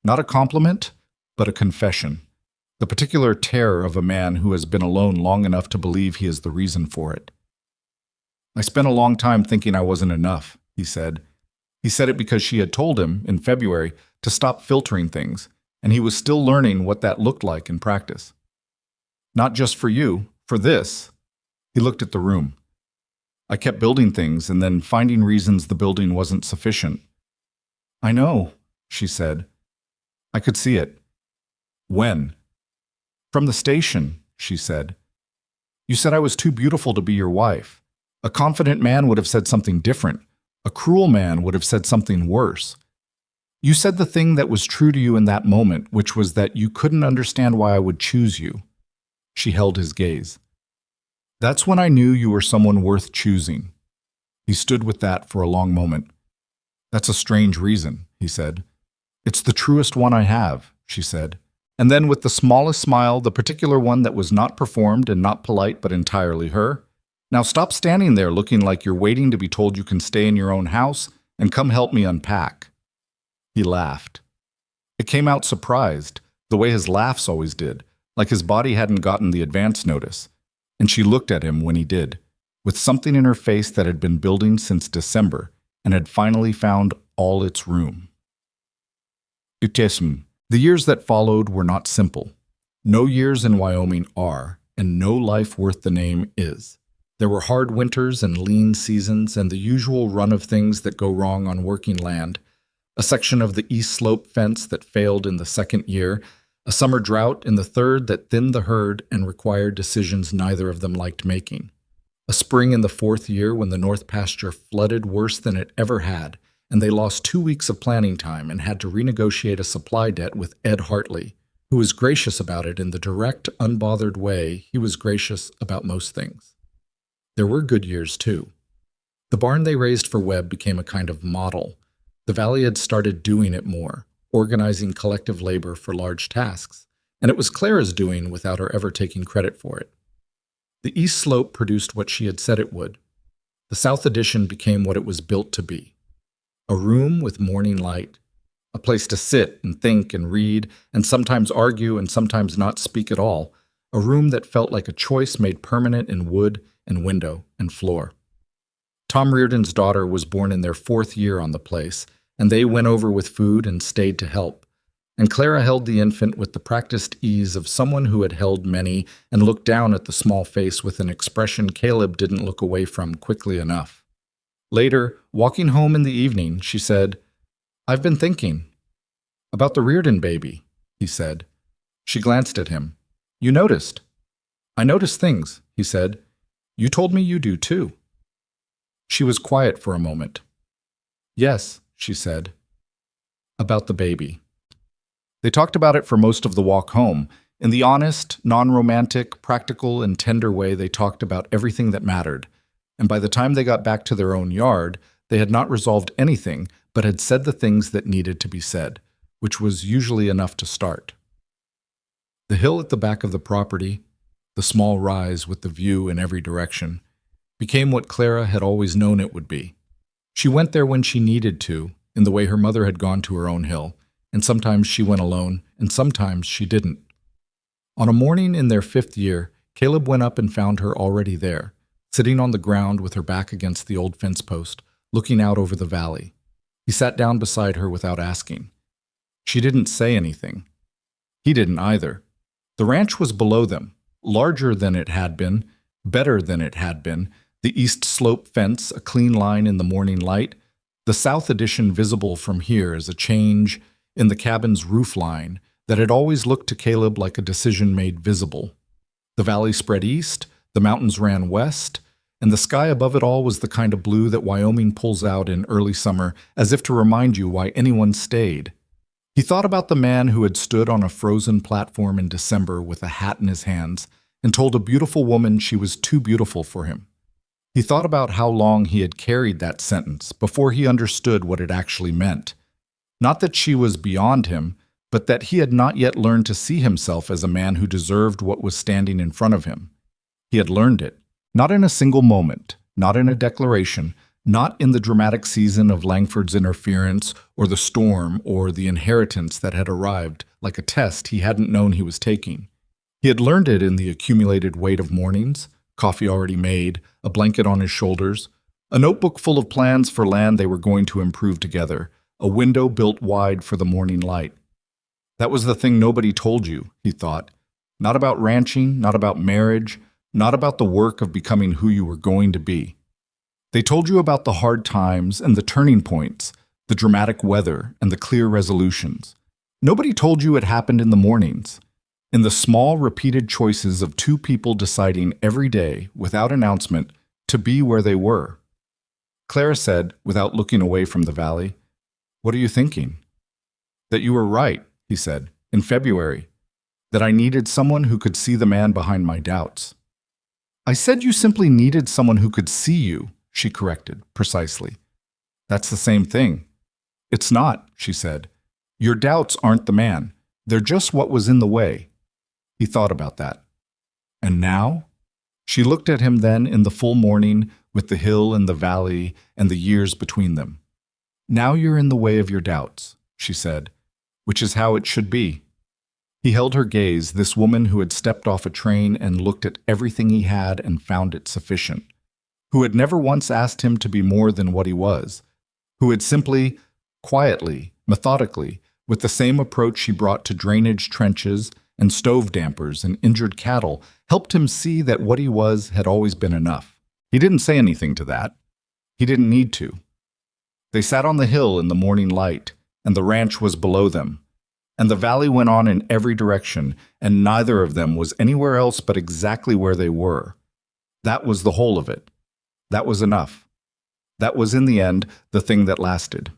A: Not a compliment, but a confession. The particular terror of a man who has been alone long enough to believe he is the reason for it. I spent a long time thinking I wasn't enough, he said. He said it because she had told him, in February, to stop filtering things, and he was still learning what that looked like in practice. Not just for you, for this. He looked at the room. I kept building things and then finding reasons the building wasn't sufficient. I know, she said. I could see it. When? From the station, she said. You said I was too beautiful to be your wife. A confident man would have said something different. A cruel man would have said something worse. You said the thing that was true to you in that moment, which was that you couldn't understand why I would choose you. She held his gaze. That's when I knew you were someone worth choosing. He stood with that for a long moment. That's a strange reason, he said. It's the truest one I have, she said. And then with the smallest smile, the particular one that was not performed and not polite but entirely her, "Now stop standing there looking like you're waiting to be told you can stay in your own house and come help me unpack." He laughed. It came out surprised, the way his laughs always did, like his body hadn't gotten the advance notice. And she looked at him when he did, with something in her face that had been building since December and had finally found all its room. Autism. The years that followed were not simple. No years in Wyoming are, and no life worth the name is. There were hard winters and lean seasons and the usual run of things that go wrong on working land, a section of the east slope fence that failed in the second year, a summer drought in the third that thinned the herd and required decisions neither of them liked making, a spring in the fourth year when the north pasture flooded worse than it ever had, and they lost 2 weeks of planning time and had to renegotiate a supply debt with Ed Hartley, who was gracious about it in the direct, unbothered way he was gracious about most things. There were good years, too. The barn they raised for Webb became a kind of model. The valley had started doing it more, organizing collective labor for large tasks, and it was Clara's doing without her ever taking credit for it. The east slope produced what she had said it would. The south addition became what it was built to be. A room with morning light, a place to sit and think and read and sometimes argue and sometimes not speak at all, a room that felt like a choice made permanent in wood and window and floor. Tom Reardon's daughter was born in their 4th year on the place, and they went over with food and stayed to help. And Clara held the infant with the practiced ease of someone who had held many and looked down at the small face with an expression Caleb didn't look away from quickly enough. Later, walking home in the evening, she said, "I've been thinking." "About the Reardon baby," he said. She glanced at him. "You noticed." "I notice things," he said. "You told me you do too." She was quiet for a moment. "Yes," she said. "About the baby." They talked about it for most of the walk home. In the honest, non-romantic, practical, and tender way they talked about everything that mattered. And by the time they got back to their own yard, they had not resolved anything, but had said the things that needed to be said, which was usually enough to start. The hill at the back of the property, the small rise with the view in every direction, became what Clara had always known it would be. She went there when she needed to, in the way her mother had gone to her own hill, and sometimes she went alone, and sometimes she didn't. On a morning in their 5th year, Caleb went up and found her already there, sitting on the ground with her back against the old fence post, looking out over the valley. He sat down beside her without asking. She didn't say anything. He didn't either. The ranch was below them, larger than it had been, better than it had been, the east slope fence a clean line in the morning light, the south addition visible from here as a change in the cabin's roof line that had always looked to Caleb like a decision made visible. The valley spread east, the mountains ran west, and the sky above it all was the kind of blue that Wyoming pulls out in early summer as if to remind you why anyone stayed. He thought about the man who had stood on a frozen platform in December with a hat in his hands and told a beautiful woman she was too beautiful for him. He thought about how long he had carried that sentence before he understood what it actually meant. Not that she was beyond him, but that he had not yet learned to see himself as a man who deserved what was standing in front of him. He had learned it, not in a single moment, not in a declaration, not in the dramatic season of Langford's interference or the storm or the inheritance that had arrived like a test he hadn't known he was taking. He had learned it in the accumulated weight of mornings, coffee already made, a blanket on his shoulders, a notebook full of plans for land they were going to improve together, a window built wide for the morning light. That was the thing nobody told you, he thought. Not about ranching, not about marriage, not about the work of becoming who you were going to be. They told you about the hard times and the turning points, the dramatic weather and the clear resolutions. Nobody told you it happened in the mornings, in the small repeated choices of two people deciding every day, without announcement, to be where they were. Clara said, without looking away from the valley, "What are you thinking?" "That you were right," he said, "in February. That I needed someone who could see the man behind my doubts." "I said you simply needed someone who could see you," she corrected, precisely. "That's the same thing." "It's not," she said. "Your doubts aren't the man. They're just what was in the way. He thought about that. And now? She looked at him then in the full morning, with the hill and the valley and the years between them. Now you're in the way of your doubts, she said, which is how it should be. He held her gaze, this woman who had stepped off a train and looked at everything he had and found it sufficient, who had never once asked him to be more than what he was, who had simply, quietly, methodically, with the same approach she brought to drainage trenches and stove dampers and injured cattle, helped him see that what he was had always been enough. He didn't say anything to that. He didn't need to. They sat on the hill in the morning light, and the ranch was below them, and the valley went on in every direction, and neither of them was anywhere else but exactly where they were. That was the whole of it. That was enough. That was, in the end, the thing that lasted.